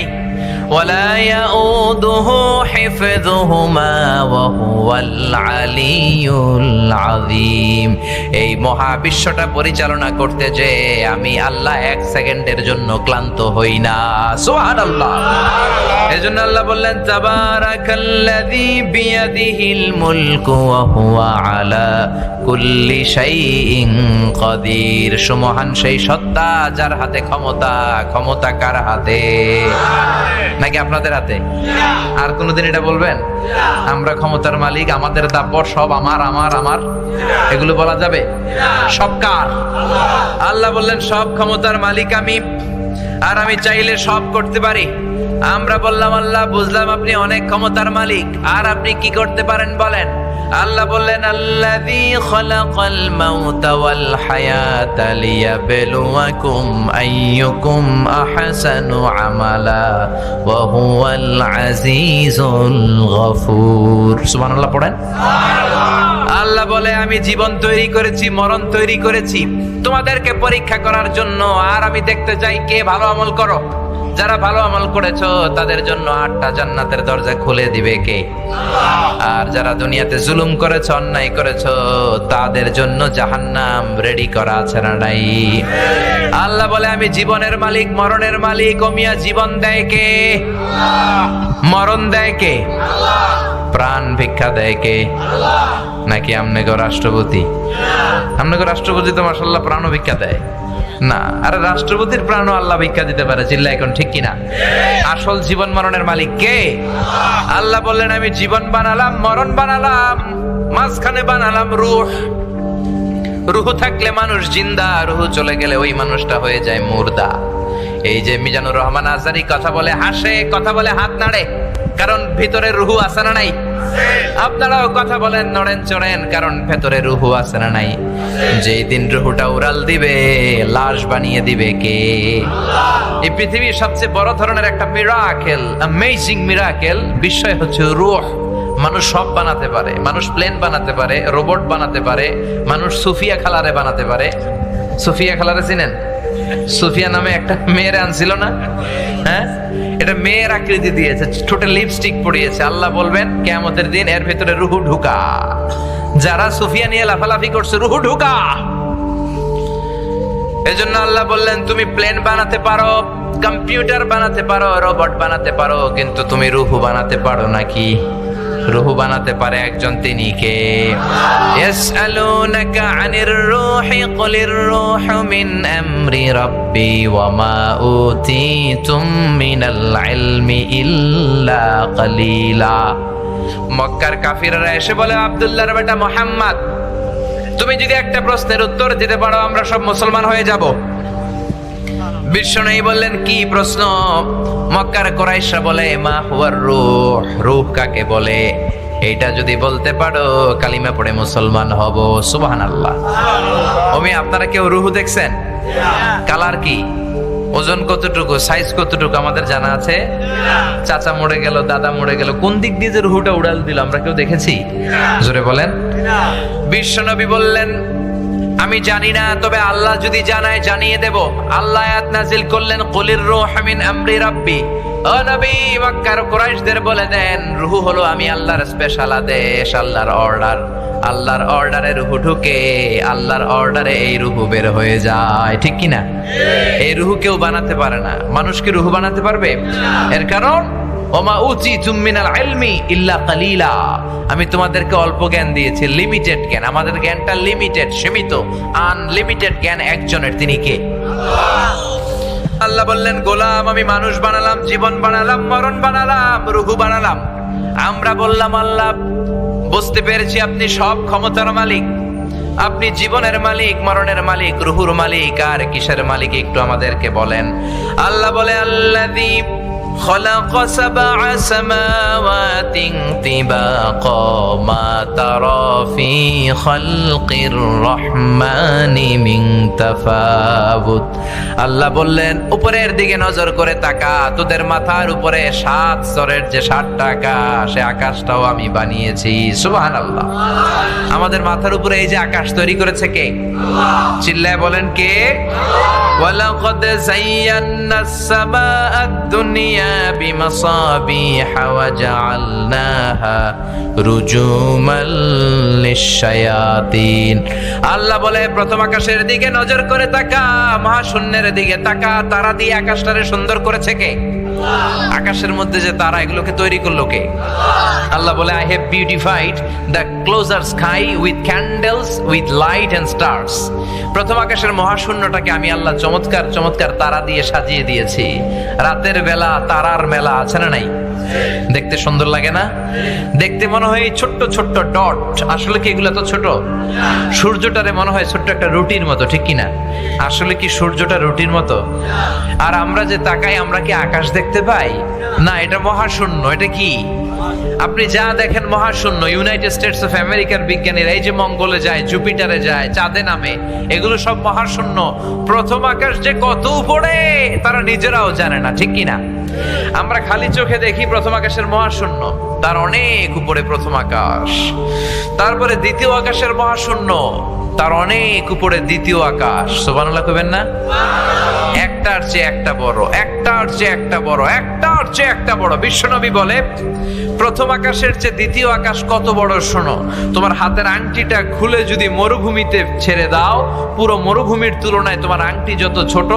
ওয়ালা ইয়াউদুহু হিফযুহুমা ওয়া হুয়াল আলিয়্যুল আযীম। এই মহাবিশ্বটা পরিচালনা করতে যে আমি আল্লাহ এক সেকেন্ডের জন্য ক্লান্ত হই না। সুবহানাল্লাহ। এজন্য আল্লাহ বললেন তাবারাকাল্লাযী বিয়াদিহিল মুলকু ওয়া হুয়া আলা কুল্লি শাইইন কাদির। সুমহান সেই সত্তা যার হাতে ক্ষমতা। ক্ষমতা কার হাতে? নাকি আপনাদের হাতে? আর কোনদিন এটা বলবেন আমরা ক্ষমতার মালিক, আমাদের দাপট সব আমার আমার আমার, এগুলো বলা যাবে? সব কার? আল্লাহ বললেন সব ক্ষমতার মালিক আমি, আর আমি চাইলে সব করতে পারি। আমরা বললাম আল্লাহ বুঝলাম আপনি অনেক ক্ষমতার মালিক, আর আপনি কি করতে পারেন বলেন? আল্লাহ বললেন আল্লাযী খালাকাল মাউতা ওয়াল হায়াতা লিয়াবলুয়াকুম আইয়ুকুম আহসানু আমালা ওয়া হুয়াল আজিজুল গফুর। সুবহানাল্লাহ পড়েন। আল্লাহ বলে আমি জীবন তৈরি করেছি, মরণ তৈরি করেছি তোমাদেরকে পরীক্ষা করার জন্য, আর আমি দেখতে চাই কে ভালো আমল করো। যারা ভালো আমল করেছো তাদের জন্য 8টা জান্নাতের দরজা খুলে দিবে কে? আর যারা দুনিয়াতে জুলুম করেছো, অন্যায় করেছো, তাদের জন্য জাহান্নাম রেডি করা আছে না নাই? আল্লাহ বলে আমি জীবনের মালিক, মরণের মালিক। ও মিয়া, জীবন দেয় কে? মরণ দেয় কে? প্রাণ ভিক্ষা দেয় কে? নাকি আমনেগো রাষ্ট্রপতি? আমনেগো রাষ্ট্রপতি তো মাশাআল্লাহ প্রাণ ভিক্ষা দেয় না। আরে রাষ্ট্রপতির প্রাণও আল্লাহ ভিক্ষা দিতে পারে, চিল্লা এখন ঠিক কিনা? আসল জীবন মরণের মালিক কে? আল্লাহ বললেন আমি জীবন বানালাম, মরণ বানালাম, মাঝখানে বানালাম রূহ। রূহ থাকলে মানুষ জিন্দা, রূহ চলে গেলে ওই মানুষটা হয়ে যায় মুর্দা। এই যে মিজানুর রহমান আজহারী কথা বলে হাসে, কথা বলে হাত নাড়ে, কারণ ভিতরে রূহ আছে না নাই? আপনারাও কথা বলেন, নড়েন চড়েন, কারণ ভেতরে রূহ আছে না নাই? যেই দিন রূহটা উড়াল দিবে, লাশ বানিয়ে দিবে কে? এই পৃথিবীর সবচেয়ে বড় ধরনের একটা মিরাকেল, অ্যামেজিং মিরাকেল বিষয় হচ্ছে রূহ। মানুষ সব বানাতে পারে, মানুষ প্লেন বানাতে পারে, রোবট বানাতে পারে, মানুষ সুফিয়া খালারে বানাতে পারে। সুফিয়া খালারে চিনেন? সুফিয়া নামে একটা মেয়ের আনছিল না? হ্যাঁ, এটা মেয়ের আকৃতি দিয়েছে, ঠোঁটে লিপস্টিক পরিয়েছে। আল্লাহ বলবেন কিয়ামতের দিন এর ভেতরে রূহ ঢুকা। যারা সুফিয়া নিয়ে লাফালাফি করছে, রূহ ঢুকা। এজন্য আল্লাহ বললেন তুমি প্লেন বানাতে পারো, কম্পিউটার বানাতে পারো, রোবট বানাতে পারো, কিন্তু তুমি রূহ বানাতে পারো নাকি? রূহ বানাতে পারে একজন, তিনি কে? ইয়াসআলুনাকা আনির রূহি কুলির রূহু মিন আমরি রাব্বি ওয়া মা উতীতুম মিনাল ইলমি ইল্লা কালিলা। মক্কার কাফিররা এসে বলে আব্দুল্লাহর বেটা মুহাম্মদ, তুমি যদি একটা প্রশ্নের উত্তর দিতে পারো আমরা সব মুসলমান হয়ে যাব। বিশ্বনবী বললেন কি প্রশ্ন? মক্কার কুরাইশরা বলে মা হুয়ার রূহ, রূহ কাকে বলে? এইটা যদি বলতে পারো কালিমা পড়ে মুসলমান হব। সুবহানাল্লাহ। ওমি আপনারা কেউ রূহ দেখছেন? কালার কি, ওজন কতটুকু, সাইজ কতটুকু আমাদের জানা আছে? চাচা মরে গেল, দাদা মরে গেল, কোন দিক দিয়ে যে রূহটা উড়াল দিল আমরা কেউ দেখেছি? জোরে বলেন। বিশ্বনবী বললেন আমি জানি না, তবে আল্লাহ যদি জানায় জানিয়ে দেব। আল্লাহ আয়াত নাজিল করলেন কুলির রূহু মিন আমরি রাব্বি ও নবী, মক্কার কুরাইশদের বলে দেন, রূহ হলো আমি আল্লাহর স্পেশাল আদেশ, আল্লাহর অর্ডার। আল্লাহর অর্ডারে রূহ ঢুকে, আল্লাহর অর্ডারে এই রূহ বের হয়ে যায়, ঠিক কি না? এই রূহ কেউ বানাতে পারে না। মানুষ কি রূহ বানাতে পারবে? এর কারণ ওমা উতিতুম মিনাল ইলমি ইল্লা কালিলা, আমি তোমাদেরকে অল্প জ্ঞান দিয়েছি, লিমিটেড জ্ঞান। আমাদের জ্ঞানটা লিমিটেড, সীমিত। আনলিমিটেড জ্ঞান একজনের, তিনি কে? আল্লাহ বললেন, গোলাম আমি মানুষ বানালাম, জীবন বানালাম, মরণ বানালাম, রূহ বানালাম। আমরা বললাম, আল্লাহ বুঝতে পেরেছি আপনি সব ক্ষমতার মালিক, আপনি জীবনের মালিক, মরণের মালিক, রূহুর মালিক, আর কিসের মালিক একটু আমাদেরকে বলেন। আল্লাহ বলে, আল্লাযী خلق سبع سماوات طباقا ما ترى في خلق الرحمن من تفاوت। আল্লাহ বললেন, উপরের দিকে নজর করে তাকা, তোদের মাথার উপরে 7 স্তরের যে 7টা আকাশ, সে আকাশটাও আমি বানিয়েছি। সুবহানাল্লাহ। আমাদের মাথার উপরে এই যে আকাশ তৈরি করেছে কে? চিল্লায় বলেন, কে? ওয়ালাকাদ যায়্যানাস সামাআদ দুনিয়া বিমাসাবিহ ওয়া জাআলনাহা রুজুমাল লিশ-শায়াতিন। আল্লাহ বলে, প্রথম আকাশের দিকে নজর করে তাকা, মহাশূন্যের দিকে তাকা, তারা দিয়ে আকাশটারে সুন্দর করেছে কে? আকাশের মধ্যে যে তারা, এগুলোকে তৈরি করলো কে? আল্লাহ বলে, I have beautified the closer sky with candles, with light and stars. প্রথম আকাশের মহাশূন্যটাকে আমি আল্লাহ চমৎকার চমৎকার তারা দিয়ে সাজিয়ে দিয়েছি। রাতের বেলা তারার মেলা, আছে না নাই? দেখতে সুন্দর লাগে না? দেখতে মনে হয় ছোট্ট ছোট্ট ডট, আসলে কি এগুলো তো ছোট? সূর্যটারে মনে হয় ছোট্ট একটা রুটির মতো, ঠিক কি না? আসলে কি সূর্যটা রুটির মতো? আর আমরা যে তাকাই, আমরা কি আকাশ দেখতে পাই? না, এটা মহাশূন্য। এটা কি? আপনি যা দেখেন মহাশূন্য। ইউনাইটেড স্টেটস অফ আমেরিকার বিজ্ঞানীরা এই যে মঙ্গলে যায়, জুপিটারে যায়, চাঁদে নামে, এগুলো সব মহাশূন্য। প্রথম আকাশ যে কত উপরে তারা নিজেরাও জানে না, ঠিক কি না? আমরা খালি চোখে দেখি প্রথম আকাশের মহাশূন্য, তার অনেক উপরে প্রথম আকাশ। তারপরে দ্বিতীয় আকাশের মহাশূন্য, তার অনেক উপরে দ্বিতীয় আকাশ। সুবহানাল্লাহ কইবেন না? একটার চেয়ে একটা বড়, একটার চেয়ে একটা বড়, একটার চেয়ে একটা বড়। বিশ্বনবী বলে, প্রথম আকাশের চেয়ে দ্বিতীয় আকাশ কত বড় শোনো। তোমার হাতের আংটিটা খুলে যদি মরুভূমিতে ছেড়ে দাও, পুরো মরুভূমির তুলনায় তোমার আংটি যত ছোট,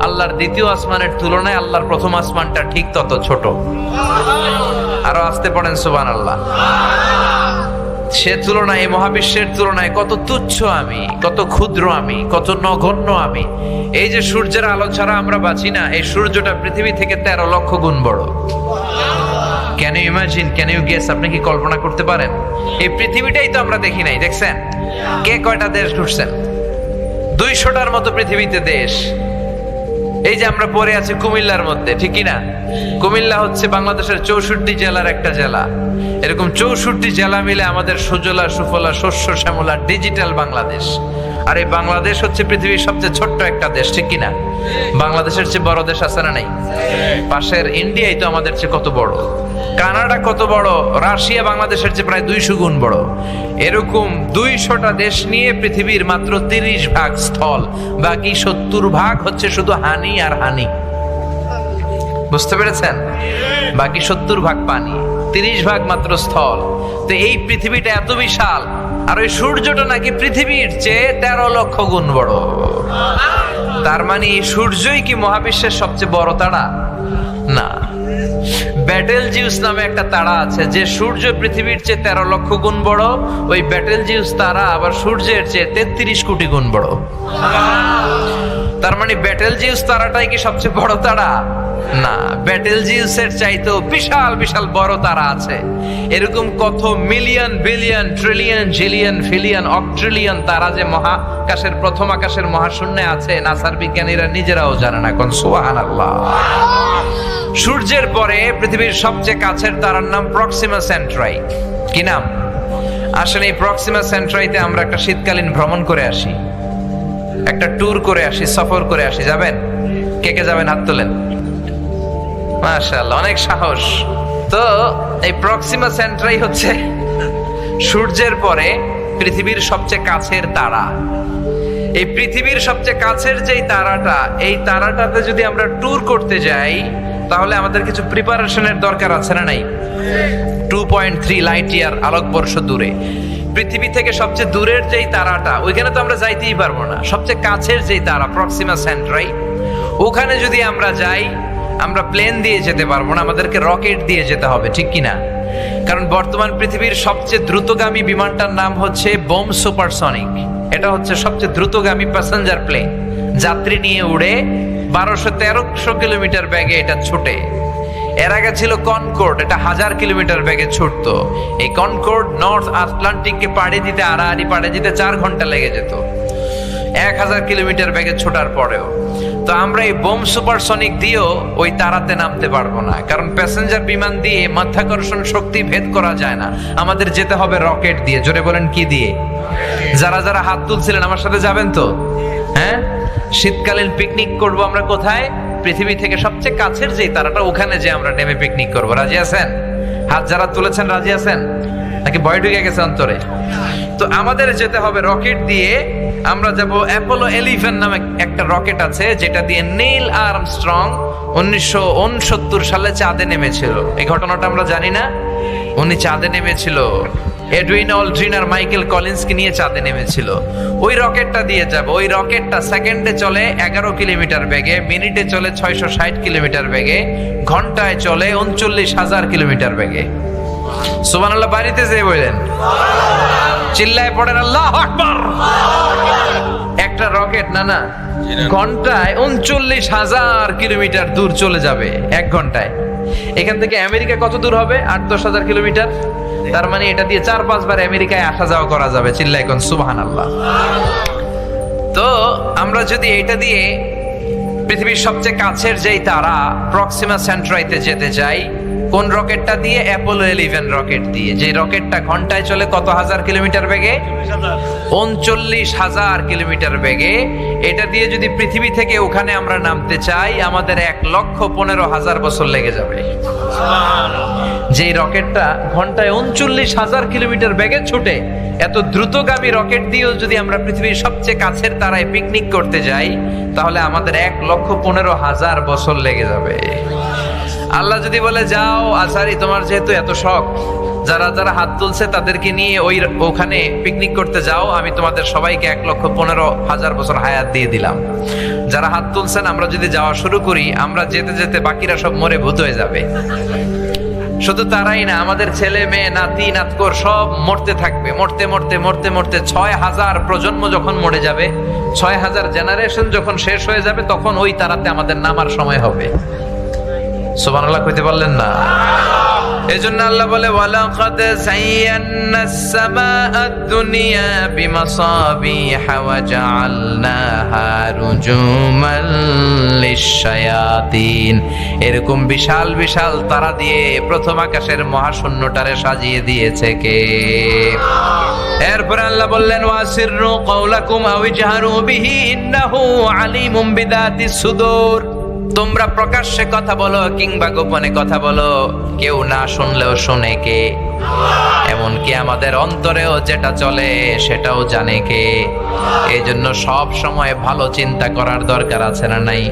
আল্লাহর দ্বিতীয় আসমানের তুলনায় আল্লাহর প্রথম আসমানটা ঠিক তত ছোট। আরো আসতে পড়েন সুবহানাল্লাহ। সে তুলনায়, মহাবিশ্বের তুলনায় কত তুচ্ছ আমি, কত ক্ষুদ্র আমি, কত নগণ্য আমি। এই যে সূর্যের আলো ছাড়া আমরা বাঁচি না, এই সূর্যটা পৃথিবী থেকে 13 লক্ষ গুণ বড়। Can you imagine, can you guess? আপনি কি কল্পনা করতে পারেন? এই পৃথিবীটাই তো আমরা দেখি নাই, দেখছেন? কে কয়টা দেশ ঘুরছেন? 200টার মতো পৃথিবীতে দেশ। এই যে আমরা পড়ে আছি কুমিল্লার মধ্যে, ঠিক কি না? কুমিল্লা হচ্ছে বাংলাদেশের 64 জেলার একটা জেলা। এরকম 64 জেলা মিলে আমাদের সুজলা সুফলা শস্য শ্যামলা ডিজিটাল বাংলাদেশ। আর এই বাংলাদেশ হচ্ছে পৃথিবীর সবচেয়ে ছোট্ট একটা দেশ, ঠিক কি না? বাংলাদেশের চেয়ে বড় দেশ আছে না নাই? পাশের ইন্ডিয়াই তো আমাদের চেয়ে কত বড়, কানাডা কত বড়, রাশিয়া বাংলাদেশের চেয়ে প্রায় 200 গুণ বড়। এরকম 200টা দেশ নিয়ে পৃথিবীর মাত্র 30 ভাগ স্থল, বাকি 70 ভাগ হচ্ছে শুধু হানি আর হানি। বুঝতে পেরেছেন? বাকি 70 ভাগ পানি, 30 ভাগ মাত্র স্থল। তো এই পৃথিবীটা এত বিশাল, আর ওই সূর্যটা নাকি পৃথিবীর চেয়ে 13 লক্ষ গুণ বড়। তার মানে এই সূর্যই কি মহাবিশ্বের সবচেয়ে বড় তারা? না। ব্যাটেল জিউস নামে একটা তারা আছে, যে সূর্য পৃথিবীর চেয়ে 13 লক্ষ গুণ বড়। ওই ব্যাটেল জিউস তারা আবার সূর্যের চেয়ে 33 কোটি গুণ বড়। তার মানে ব্যাটেল জিউস তারাটাই কি সবচেয়ে বড় তারা? না, ব্যাটেল জিউসের চাইতেও বিশাল বিশাল বড় তারা আছে। এরকম কত million billion trillion zillion fillion octillion তারা যে মহাকাশের প্রথম আকাশের মহাশূন্যে আছে, নাসার বিজ্ঞানীরা নিজেরাও জানে না। কোন সুবহানাল্লাহ। সূর্যের পরে পৃথিবীর সবচেয়ে কাছের তারার নাম প্রক্সিমা সেন্ট্রাই। কি নাম? আসলে এই প্রক্সিমা সেন্ট্রাইতে আমরা একটা শীতকালীন ভ্রমণ করে আসি, একটা ট্যুর করে আসি, সফর করে আসি। যাবেন? কে কে যাবেন? হাত তোলেন। মাশাআল্লাহ, অনেক সাহস। তো এই প্রক্সিমা সেন্ট্রাই হচ্ছে সূর্যের পরে পৃথিবীর সবচেয়ে কাছের তারা। এই পৃথিবীর সবচেয়ে কাছের যেই তারাটা, এই তারাটাতে যদি আমরা ট্যুর করতে যাই, তাহলে আমাদের কিছু প্রিপারেশনের দরকার আছে না নাই? 2.3 লাইট ইয়ার আলোকবর্ষ দূরে পৃথিবী থেকে সবচেয়ে দূরের যেই তারাটা, ওইখানে তো আমরা যাইতেই পারবো না। সবচেয়ে কাছের যেই তারা প্রক্সিমা সেন্টারাই, ওখানে যদি আমরা যাই, আমরা প্লেন দিয়ে যেতে পারবো না, আমাদেরকে রকেট দিয়ে যেতে হবে, ঠিক কিনা? কারণ বর্তমান পৃথিবীর সবচেয়ে দ্রুতগামী বিমানটার নাম হচ্ছে বোম সুপারসনিক। এটা হচ্ছে সবচেয়ে দ্রুতগামী প্যাসেঞ্জার প্লেন, যাত্রী নিয়ে উড়ে 1200-1300 কিলোমিটার বেগে এটা ছুটে। এর আগে ছিল কনকর্ড, এটা 1000 কিলোমিটার বেগে ছুটতো। এই কনকর্ড নর্থ আটলান্টিককে পাড়ি দিতে, আড়াআড়ি পাড়ি দিতে 4 ঘন্টা লেগে যেত 1000 কিলোমিটার বেগে ছোটার পরেও। তো আমরা এই বোম সুপারসনিক দিয়েও ওই তারাতে নামতে পারবো না, কারণ প্যাসেঞ্জার বিমান দিয়ে মাধ্যাকর্ষণ শক্তি ভেদ করা যায় না। আমাদের যেতে হবে রকেট দিয়ে। জোরে বলেন, কি দিয়ে? যারা যারা হাত তুলছিলেন আমার সাথে যাবেন তো? হ্যাঁ, শীতকালীন পিকনিক করব আমরা কোথায়? পৃথিবী থেকে সবচেয়ে কাছের যে তারাটা, ওখানে যে আমরা নেমে পিকনিক করব। রাজি আছেন? হাত যারা তুলেছেন রাজি আছেন নাকি ভয় ঢুকে গেছে অন্তরে? তো আমাদের যেতে হবে রকেট দিয়ে। আমরা যাব অ্যাপোলো 11 নামে একটা রকেট আছে, যেটা দিয়ে নীল আর্মস্ট্রং 1969 সালে চাঁদে নেমেছিল। এই ঘটনাটা আমরা জানি না? উনি চাঁদে নেমেছিল, এডউইন অল্ড্রিন আর মাইকেল কলিন্সকে নিয়ে চাঁদে নেমেছিল। ওই রকেটটা দিয়ে যাব। ওই রকেটটা সেকেন্ডে চলে 11 কিলোমিটার বেগে, মিনিটে চলে 660 কিলোমিটার বেগে, ঘন্টায় চলে 39,000 কিলোমিটার বেগে। সুবহানাল্লাহ বাড়িতে যেয়ে বলেন, চিল্লায় পড়েন আল্লাহু আকবার। একটা রকেট না ঘন্টায় 39,000 কিলোমিটার দূর চলে যাবে 1 ঘন্টায়। এখান থেকে আমেরিকা কত দূর হবে? 8-10 হাজার কিলোমিটার। তার মানে এটা দিয়ে 4-5 বার আমেরিকায় আসা যাওয়া করা যাবে। চিল্লায় কোন সুবহানাল্লাহ। তো আমরা যদি এটা দিয়ে পৃথিবীর সবচেয়ে কাছের যেই তারা প্রক্সিমা সেন্টারাইতে যেতে চাই, কোন রকেটটা দিয়ে? অ্যাপোলো 11 রকেট দিয়ে। যে রকেটটা ঘন্টায় চলে কত হাজার কিলোমিটার বেগে? 39,000 কিলোমিটার বেগে। এটা দিয়ে যদি পৃথিবী থেকে ওখানে আমরা নামতে চাই, আমাদের 1,15,000 বছর লেগে যাবে। যে রকেটটা ঘন্টায় 39,000 কিলোমিটার বেগে ছুটে, এত দ্রুতগামী রকেট দিয়েও যদি আমরা পৃথিবীর সবচেয়ে কাছের তারায় পিকনিক করতে যাই, তাহলে আমাদের 1,15,000 বছর লেগে যাবে। আল্লাহ যদি বলে যাও আসারি, তোমার যেহেতু এত শখ, যারা যারা হাত তুলছে তাদেরকে নিয়ে ওখানে পিকনিক করতে যাও, আমি তোমাদের সবাইকে 1,15,000 বছর হায়াত দিয়ে দিলাম। যারা হাত তুলছেন, আমরা যদি যাওয়া শুরু করি, আমরা যেতে যেতে বাকিরা সব মরে ভূত হয়ে যাবে। শুধু তারাই না, আমাদের ছেলে মেয়ে নাতি নাতকর সব মরতে থাকবে। মরতে মরতে মরতে মরতে 6,000 প্রজন্ম যখন মরে যাবে, 6,000 জেনারেশন যখন শেষ হয়ে যাবে, তখন ওই তারাতে আমাদের নামার সময় হবে। সুবহানাল্লাহ কইতে পারলেন না? এজন্য আল্লাহ বলে, ওয়ালাকাদ যায়্যানাস সামাআদ দুনিয়া বিমাসাবিহা ওয়া জাআলনাহা রুজুমান লিশ-শায়াতিন। এরকম বিশাল বিশাল তারা দিয়ে প্রথম আকাশের মহাশূন্যটারে সাজিয়ে দিয়েছে কে? এরপর আল্লাহ বললেন, ওয়াসিররু কাওলাকুম আও ইজহারু বিহি ইন্নাহু আলিমুম বিদাতিস সুদূর। তোমরা প্রকাশ্যে কথা বলো কিংবা গোপনে কথা বলো, কেউ না শুনলেও শোনে কে? এমনকি আমাদের অন্তরেও যেটা চলে সেটাও জানে কে? এই জন্য সব সময় ভালো চিন্তা করার দরকার আছে না নাই?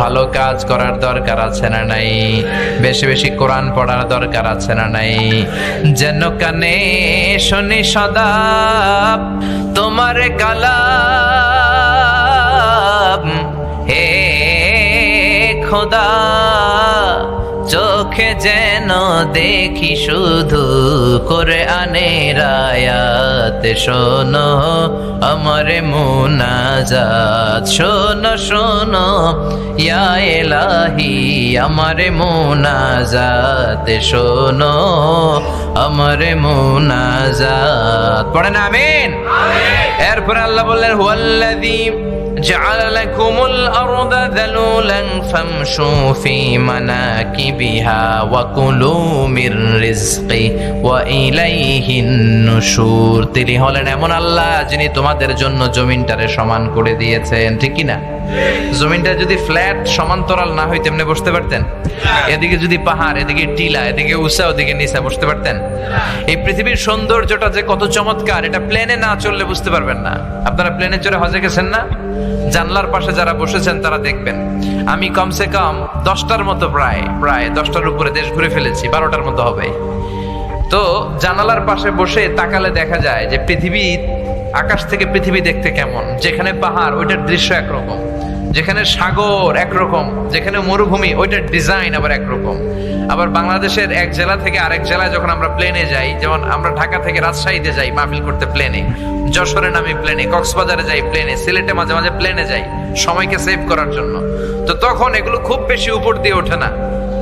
ভালো কাজ করার দরকার আছে না নাই? বেশি বেশি কোরআন পড়ার দরকার আছে না নাই? যেন কানে শুনি সদা তোমার কালাম, হে খোদা চোখে যেন দেখি শুধু কোরআনের আয়াত। শোনো আমার মুনাজাত, শোনো শোনো ইয়া ইলাহি আমার মুনাজাত, শোনো আমার মুনাজাত। পড়েন আমিন। এরপর আল্লাহ বললেন, হুয়াল্লাযী جعل لكم الأرض ذلولا فامشوا في مناكبها وكلوا من رزقه وإليه النشور। তিনি হলেন এমন আল্লাহ যিনি তোমাদের জন্য জমিনটারে সমান করে দিয়েছেন, ঠিক কি না? জমিনটা যদি ফ্ল্যাট সমান্তরাল না হয় তেমনি বসতে পারতেন? এদিকে যদি পাহাড়, এদিকে টিলা, এদিকে উঁচা, ওদিকে নিচা, বসতে পারতেন? এই পৃথিবীর সৌন্দর্যটা যে কত চমৎকার, এটা প্লেনে না চললে বুঝতে পারবেন না। আপনারা প্লেনে চড়ে হজে গেছেন না? জানলার পাশে যারা বসেছেন তারা দেখবেন, আমি কমসে কম 10টার মতো প্রায় 10টার উপরে দেশ ঘুরে ফেলেছি, 12টার মতো হবে। তো জানালার পাশে বসে তাকালে দেখা যায় যে পৃথিবী, আকাশ থেকে পৃথিবী দেখতে কেমন। যেখানে পাহাড় ওইটার দৃশ্য একরকম, যেখানে সাগর একরকম, যেখানে মরুভূমি ওইটার ডিজাইন আবার একরকম। আবার বাংলাদেশের এক জেলা থেকে আরেক জেলায় যখন আমরা প্লেনে যাই, যেমন আমরা ঢাকা থেকে রাজশাহীতে যাই মাহফিল করতে প্লেনে, যশোরে নামি প্লেনে, কক্সবাজারে যাই প্লেনে, সিলেটে মাঝে মাঝে প্লেনে যাই সময়কে সেভ করার জন্য। তো তখন এগুলো খুব বেশি উপর দিয়ে ওঠে না,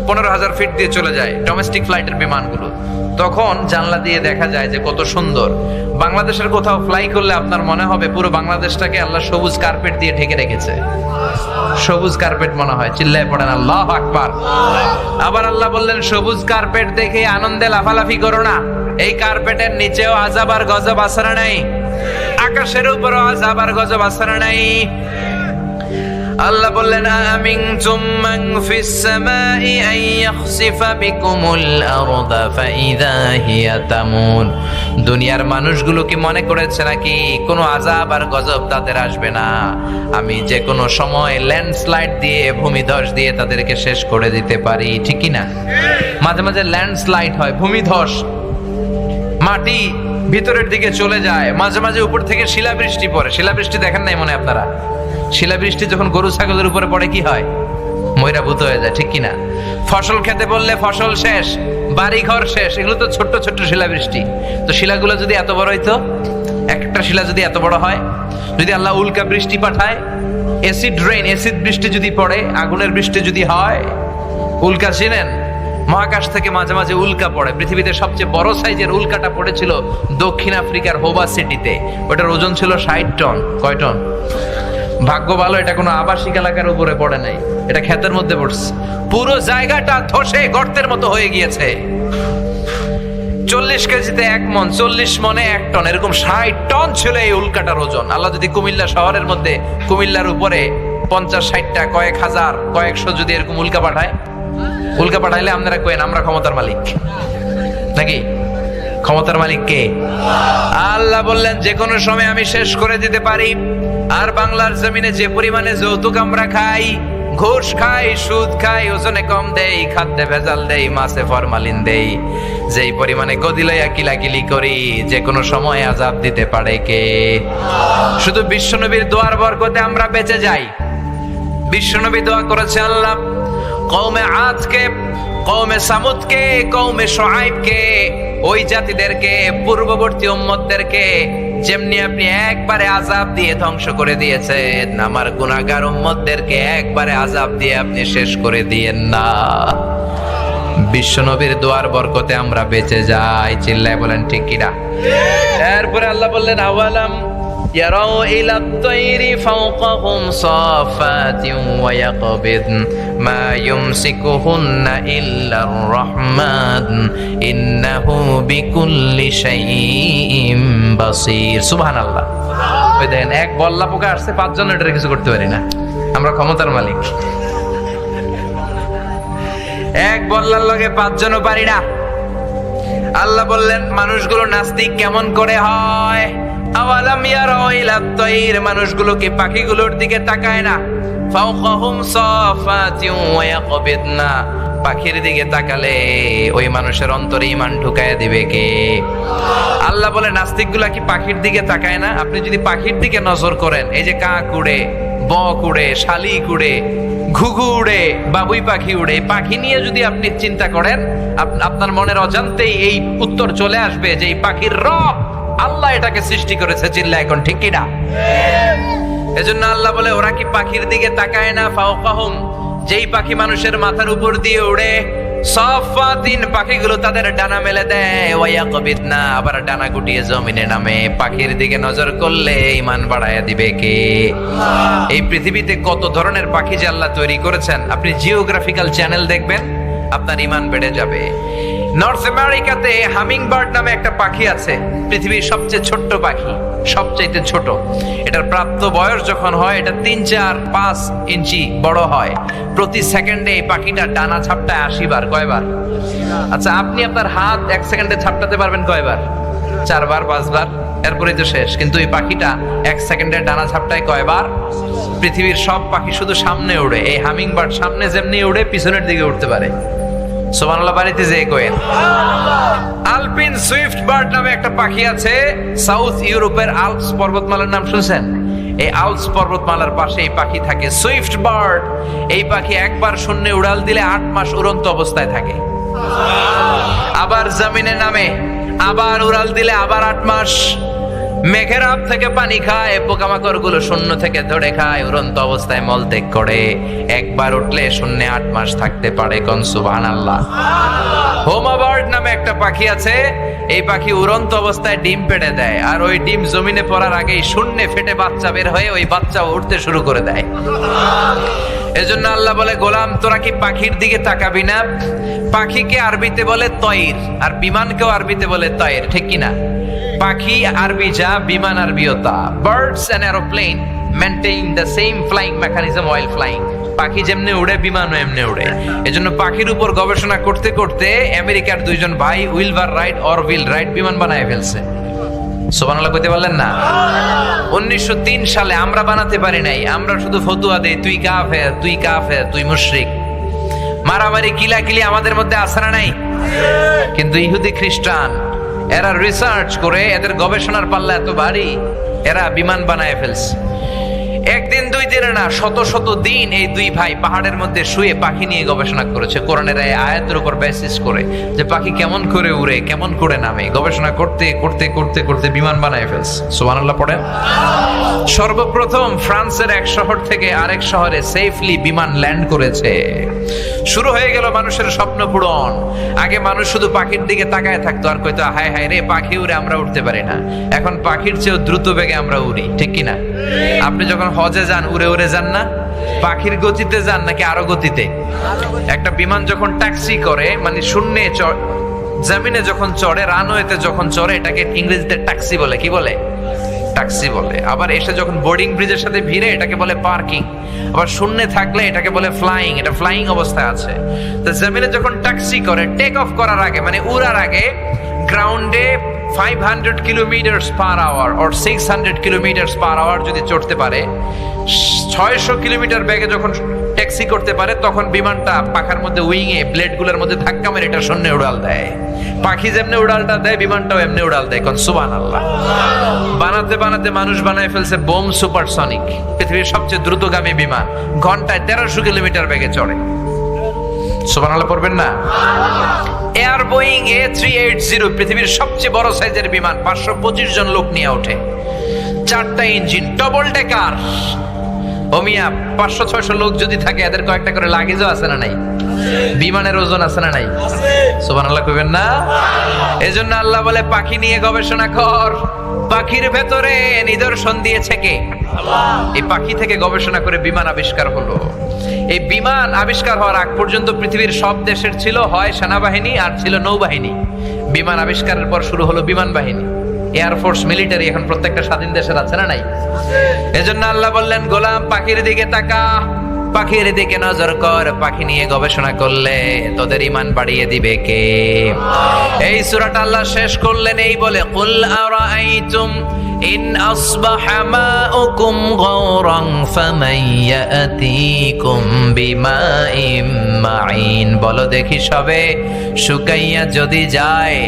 15,000 ফিট দিয়ে চলে যায় ডোমেস্টিক ফ্লাইটের বিমানগুলো। তখন জানলা দিয়ে দেখা যায় যে কত সুন্দর। বাংলাদেশের কোথাও ফ্লাই করলে আপনার মনে হবে পুরো বাংলাদেশটাকে আল্লাহ সবুজ কার্পেট দিয়ে ঢেকে রেখেছে। সবুজ কার্পেট মনে হয়, চিল্লায় পড়েন আল্লাহু আকবার। আবার আল্লাহ বললেন, সবুজ কার্পেট দেখে আনন্দে লাফালাফি করো না, এই কার্পেটের নিচেও আযাব আর গজব আছে না নাই? আকাশের উপরও আযাব আর গজব আছে না নাই? আল্লাহ বললেন, আমিনতুম মান ফিস সামাই আন ইয়াখসিফা বিকুমুল আরদা ফাইযা হিয়া তামুর। দুনিয়ার মানুষগুলো কি মনে করেছে নাকি কোনো আযাব আর গজব তাদের আসবে না? আমি যে কোনো সময় ল্যান্ডস্লাইড দিয়ে, ভূমিধস দিয়ে তাদেরকে শেষ করে দিতে পারি, ঠিক কি না? মাঝে মাঝে ল্যান্ডস্লাইড হয়, ভূমিধস, মাটি ভিতরের দিকে চলে যায়, মাঝে মাঝে উপর থেকে শিলাবৃষ্টি পড়ে। শিলাবৃষ্টি দেখেন নাই মনে আপনারা? শিলাবৃষ্টি যখন গরু ছাগলের উপরে পড়ে কি হয়? ময়রা ভূত হয়ে যায়, ঠিক কিনা? ফসল খেতে বললে ফসল শেষ, বাড়ি ঘর শেষ। এগুলো তো ছোট্ট ছোট্ট শিলাবৃষ্টি। তো শিলাগুলো যদি এত বড় হইতো, একটা শিলা যদি এত বড় হয়, যদি আল্লাহ উল্কা বৃষ্টি পাঠায়, অ্যাসিড রেইন, অ্যাসিড বৃষ্টি যদি পড়ে, আগুনের বৃষ্টি যদি হয়, উল্কা চিনেন? মহাকাশ থেকে মাঝে মাঝে উল্কা পড়ে। পৃথিবীতে সবচেয়ে বড় সাইজের উল্কাটা পড়েছিল দক্ষিণ আফ্রিকার হোবা সিটিতে। ওটার ওজন ছিল 60 টন। কয় টন? ভাগ্য ভালো এটা কোনো আবাসিক এলাকার উপরে পড়ে নাই, এটা ক্ষেতের মধ্যে পড়ছে। পুরো জায়গাটা ধসে গর্তের মতো হয়ে গিয়েছে। 40 কেজিতে 1 মন, 40 মনে 1 টন, এরকম 60 টন ছিল এই উল্কাটার ওজন। আল্লাহ যদি কুমিল্লা শহরের মধ্যে, কুমিল্লার উপরে 50-60টা, কয়েক হাজার, কয়েকশো যদি এরকম উল্কা পাঠায়, উল্কা পাঠাইলে আপনারা কইেন আমরা ক্ষমতার মালিক নাকি? ক্ষমতার মালিক কে? আল্লাহ বললেন, যে কোনো সময় আমি শেষ করে দিতে পারি। আর বাংলার জমিনে যে পরিমাণে যৌতুক আমরা খাই, ঘুষ খাই, সুদ খাই, ওজনে কম দেই, খাদ্যে ভেজাল দেই, মাছে ফরমালিন দেই, যেই পরিমাণে গদি লইয়া কিলাকিলি করি, যে কোনো সময় আযাব দিতে পারে কে? শুধু বিশ্বনবীর দোয়ার বরকতে আমরা বেঁচে যাই। বিশ্বনবী দোয়া করেছে, আল্লাহ কওমে আদকে, কওমে সামুদকে, কওমে শুআইবকে, ওই জাতিদেরকে, পূর্ববর্তী উম্মতদেরকে যেমনি আপনি একবারে আযাব দিয়ে ধ্বংস করে দিয়েছেন, আমার গুনাহগার উম্মতদেরকে একবারে আযাব দিয়ে আপনি শেষ করে দিয়েন না। বিশ্বনবীর দোয়ার বরকতে আমরা বেঁচে যাই। চিল্লায় বলেন ঠিক কিনা? এরপরে আল্লাহ বললেন, আওয়ালাম ইয়ারাউ ইলাত তায়রি ফাওকাহুম সাফাতিন ওয়া ইয়াকবিদ মা ইউমসিকুহুন্না ইল্লার রহমান ইন্নাহু বিকুল্লি শাইইন বাসীর। সুবহানাল্লাহ। ওই দেখেন, এক বল্লা পোকা আসছে, 5 জন এটার কিছু করতে পারি না। আমরা ক্ষমতার মালিক। এক বল্লার লগে 5 জনও পারি না। আল্লাহ বললেন, মানুষগুলো নাস্তিক কেমন করে হয়? আওয়ালাম ইয়ারাউ ইলাত তায়র, মানুষগুলো কি পাখিগুলোর দিকে তাকায় না? ফাওকাহুম সাফাতিন ওয়া ইয়াকবিদনা, পাখির দিকে তাকালে ওই মানুষের অন্তরে ঈমান ঢুকায়া দিবে কে? আল্লাহ বলে, নাস্তিকগুলা কি পাখির দিকে তাকায় না? আপনি যদি পাখির দিকে নজর করেন, এই যে কাক উড়ে, বক উড়ে, শালিক উড়ে, ঘুঘু উড়ে, বাবুই পাখি উড়ে, পাখি নিয়ে যদি আপনি চিন্তা করেন, আপনার মনের অজান্তেই এই উত্তর চলে আসবে যে এই পাখির রব আল্লাহ এটাকে সৃষ্টি করেছে। চিল্লা এখন ঠিক কিনা? এজন্য আল্লাহ বলে, ওরা কি পাখির দিকে তাকায় না? ফাওকাহুম, যেই পাখি মানুষের মাথার উপর দিয়ে উড়ে, সাফাতিন, পাখিগুলো তাদের ডানা মেলে দেয়, ওয়া ইয়াকবিদনা, আবার ডানা গুটিয়ে জমিনে নামে। পাখির দিকে নজর করলে ঈমান বাড়ায়া দিবে কে? এই পৃথিবীতে কত ধরনের পাখি যে আল্লাহ তৈরি করেছেন, আপনি জিওগ্রাফিক্যাল চ্যানেল দেখবেন, আপনার ঈমান বেড়ে যাবে। নর্থ আমেরিকাতে হামিংবার্ড নামে একটা পাখি আছে, পৃথিবীর সবচেয়ে ছোট্ট পাখি, সবচাইতে ছোট। এটার প্রাপ্ত বয়স যখন হয় এটা 3, 4, 5 ইঞ্চি বড় হয়। প্রতি সেকেন্ডে এই পাখিটা ডানা ঝাপটায় 80 বার। কয়বার? আচ্ছা, আপনি আপনার হাত 1 সেকেন্ডে ঝাপটাতে পারবেন কয়বার? 4 বার, 5 বার, এরপরে তো শেষ। কিন্তু এই পাখিটা 1 সেকেন্ডে ডানা ঝাপটায় কয়বার? পৃথিবীর সব পাখি শুধু সামনে উড়ে, এই হামিংবার্ড সামনে যেমনি উড়ে পিছনের দিকে উঠতে পারে। সুবহানাল্লাহ বাড়িতে যেয়ে কয়েন। আলপিন সুইফট বার্ড নামে একটা পাখি আছে, সাউথ ইউরোপের আল্পস পর্বতমালার নাম শুনছেন? এই আল্পস পর্বতমালার পাশে এই পাখি থাকে, সুইফট বার্ড। এই পাখি একবার শূন্যে উড়াল দিলে 8 মাস উড়ন্ত অবস্থায় থাকে। আবার জমিনে নামে, আবার উড়াল দিলে আবার 8 মাস। মেঘের আপ থেকে পানি খায়, পোকামাকড় গুলো শূন্য থেকে ধরে খায়, উড়ন্ত অবস্থায় মলত্যাগ করে। একবার উঠলে শূন্যে 8 মাস থাকতে পারে। কোন সুবহানাল্লাহ। হোমাবার্ড নামে একটা পাখি আছে, এই পাখি উড়ন্ত অবস্থায় ডিম পেড়ে দেয়, আর ওই ডিম জমিনে পড়ার আগেই শূন্যে ফেটে বাচ্চা বের হয়ে ওই বাচ্চা উঠতে শুরু করে দেয়। এজন্য আল্লাহ বলে, গোলাম তোরা কি পাখির দিকে তাকাবি না? পাখিকে আরবিতে বলে তয়র, আর বিমানকেও আরবিতে বলে তয়র, ঠিক কিনা? পাখি আরবি যা, বিমান আরবিও তা। Birds and aeroplane maintain the same flying mechanism while flying। পাখি যেমনি উড়ে বিমানও এমনি উড়ে। এজন্য পাখির উপর গবেষণা করতে করতে আমেরিকার 2 জন ভাই উইলভার রাইট অরভিল রাইট বিমান বানায় ফেলছে। সুবহানাল্লাহ কইতে পারলেন না? 1903 সালে আমরা বানাতে পারি নাই, আমরা শুধু ফতুয়া দেই, তুই কাফের, তুই কাফের, তুই মুশরিক। মারামারি কিলাকিলি আমাদের মধ্যে আছে না নাই? কিন্তু ইহুদি খ্রিস্টান এরা রিসার্চ করে, এদের গবেষণার পাল্লা এত ভারী, এরা বিমান বানায় ফেলছে। একদিন 2 দিনে না, শত শত দিন এই 2 ভাই পাহাড়ের মধ্যে শুয়ে পাখি নিয়ে গবেষণা করেছে, কোরআনের এই আয়াতের উপর বেসিস করে, যে পাখি কেমন করে উড়ে, কেমন করে নামে। গবেষণা করতে করতে করতে করতে বিমান বানায় ফেলছে। সুবহানাল্লাহ পড়েন। সর্বপ্রথম ফ্রান্সের এক শহর থেকে আরেক শহরে সেফলি বিমান ল্যান্ড করেছে। শুরু হয়ে গেল মানুষের স্বপ্ন পূরণ। আগে মানুষ শুধু পাখির দিকে তাকায় থাকতো আর কইতো, হায় হায় রে, পাখি উড়ে, আমরা উঠতে পারি না। এখন পাখির চেয়েও দ্রুত বেগে আমরা উড়ি, ঠিক কিনা? আপনি যখন হজে যান, উড়ে উড়ে যান না? পাখির গতিতে যান নাকি আরো গতিতে? একটা বিমান যখন ট্যাক্সি করে, মানে শূন্যে জমিনে যখন চড়ে, রানওয়েতে যখন চড়ে, এটাকে ইংরেজিতে ট্যাক্সি বলে। কি বলে? ট্যাক্সি বলে। আবার এসে যখন বোর্ডিং ব্রিজের সাথে ভিড়ে, এটাকে বলে পার্কিং। আবার শূন্যে থাকলে এটাকে বলে ফ্লাইং, এটা ফ্লাইং অবস্থায় আছে। তো জমিনে যখন ট্যাক্সি করে, টেক অফ করার আগে, মানে উড়ার আগে, গ্রাউন্ডে 500 kilometre per hour or 600 kilometre per hour যদি চড়তে পারে, 600 কিলোমিটার বেগে যখন ট্যাক্সি করতে পারে, তখন বিমানটা পাখার মধ্যে উইংয়ে ব্লেডগুলোর মধ্যে ধাক্কা মেরে এটা শূন্যে উড়াল দেয়। পাখি যেমনি উড়ালটা দেয়, বিমানটাও এমনি উড়াল দেয়। কোন সুবহানাল্লাহ। বানাতে বানাতে মানুষ বানায় ফেলছে বোম সুপারসনিক, পৃথিবীর সবচেয়ে দ্রুতগামী বিমান, ঘন্টায় 1300 কিলোমিটার বেগে চড়ে। সুবহানাল্লাহ পড়বেন না? এয়ার বোয়িং A380 পৃথিবীর সবচেয়ে বড় সাইজের বিমান, 525 জন লোক নিয়ে ওঠে, 4টা ইঞ্জিন, ডবল ডেকার। ও মিয়া, 500-600 লোক যদি থাকে, এদের কয়েকটা করে লাগেজও আছে না নাই? বিমানের ওজন আছে না নাই? সুবহানাল্লাহ কইবেন না? এজন্য আল্লাহ বলে, পাখি নিয়ে গবেষণা কর। পাখির ভেতরে নিদর্শন দিয়েছে কে? আল্লাহ। এই পাখি থেকে গবেষণা করে বিমান আবিষ্কার হলো। এই বিমান আবিষ্কার হওয়ার আগ পর্যন্ত পৃথিবীর সব দেশের ছিল হয় সেনাবাহিনী আর ছিল নৌবাহিনী। বিমান আবিষ্কারের পর শুরু হলো বিমান বাহিনী, এয়ারফোর্স, মিলিটারি। এখন প্রত্যেকটা স্বাধীন দেশের আছে না নাই? এজন্য আল্লাহ বললেন, গোলাম পাখির দিকে তাকা, পাখির দিকে নজর কর। পাখি নিয়ে গবেষণা করলে তোদের ঈমান বাড়িয়ে দিবে কে? এই সূরাটা আল্লাহ শেষ করলেন এই বলে, কুল আরাআইতুম ইন আসবাহা মাউকুম গাওরান ফামান ইয়াতিকুম বিমাইম মাইন। বলো দেখি সবে, শুকাইয়া যদি যায়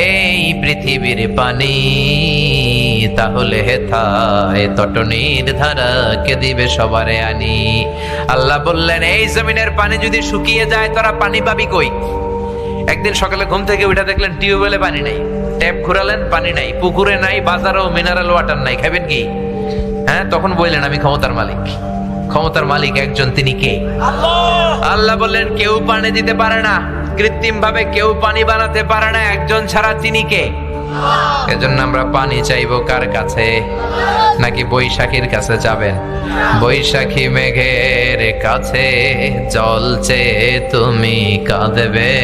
এই পৃথিবীর পানি, তাহলে হেথায় তটনির ধারা কে দিবে সবারে আনি। আল্লাহ বললেন, এই জমিনের পানি যদি শুকিয়ে যায়, তোরা পানি পাবি কই? একদিন সকালে ঘুম থেকে উঠে দেখলেন টিউবওয়েলে পানি নাই, ট্যাপ ঘুরালেন পানি নাই, পুকুরে নাই, বাজারেও মিনারেল ওয়াটার নাই, খাবেন কি? হ্যাঁ, তখন বললেন, আমি ক্ষমতার মালিক। ক্ষমতার মালিক একজন, তিনি কে? আল্লাহ বললেন, কেউ পানি দিতে পারে না, কৃত্রিম ভাবে কেউ পানি বানাতে পারে না, একজন ছাড়া, তিনি কে? এজন্য আমরা পানি চাইবো কার কাছে? নাকি বৈশাখীর কাছে যাবেন? বৈশাখী মেঘের কাছে জল চেয়ে তুমি কাঁদবে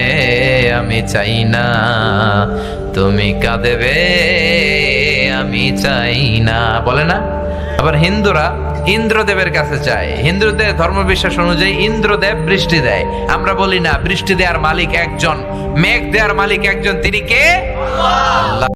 আমি চাই না, তুমি কাঁদেবে আমি চাই না, বলে না? আবার হিন্দুরা ইন্দ্রদেবের কাছে চায়। হিন্দুদের ধর্মবিশ্বাস অনুযায়ী ইন্দ্রদেব বৃষ্টি দেয়। আমরা বলি না, বৃষ্টি দেওয়ার মালিক একজন, মেঘ দেওয়ার মালিক একজন, তিনি কে? আল্লাহ।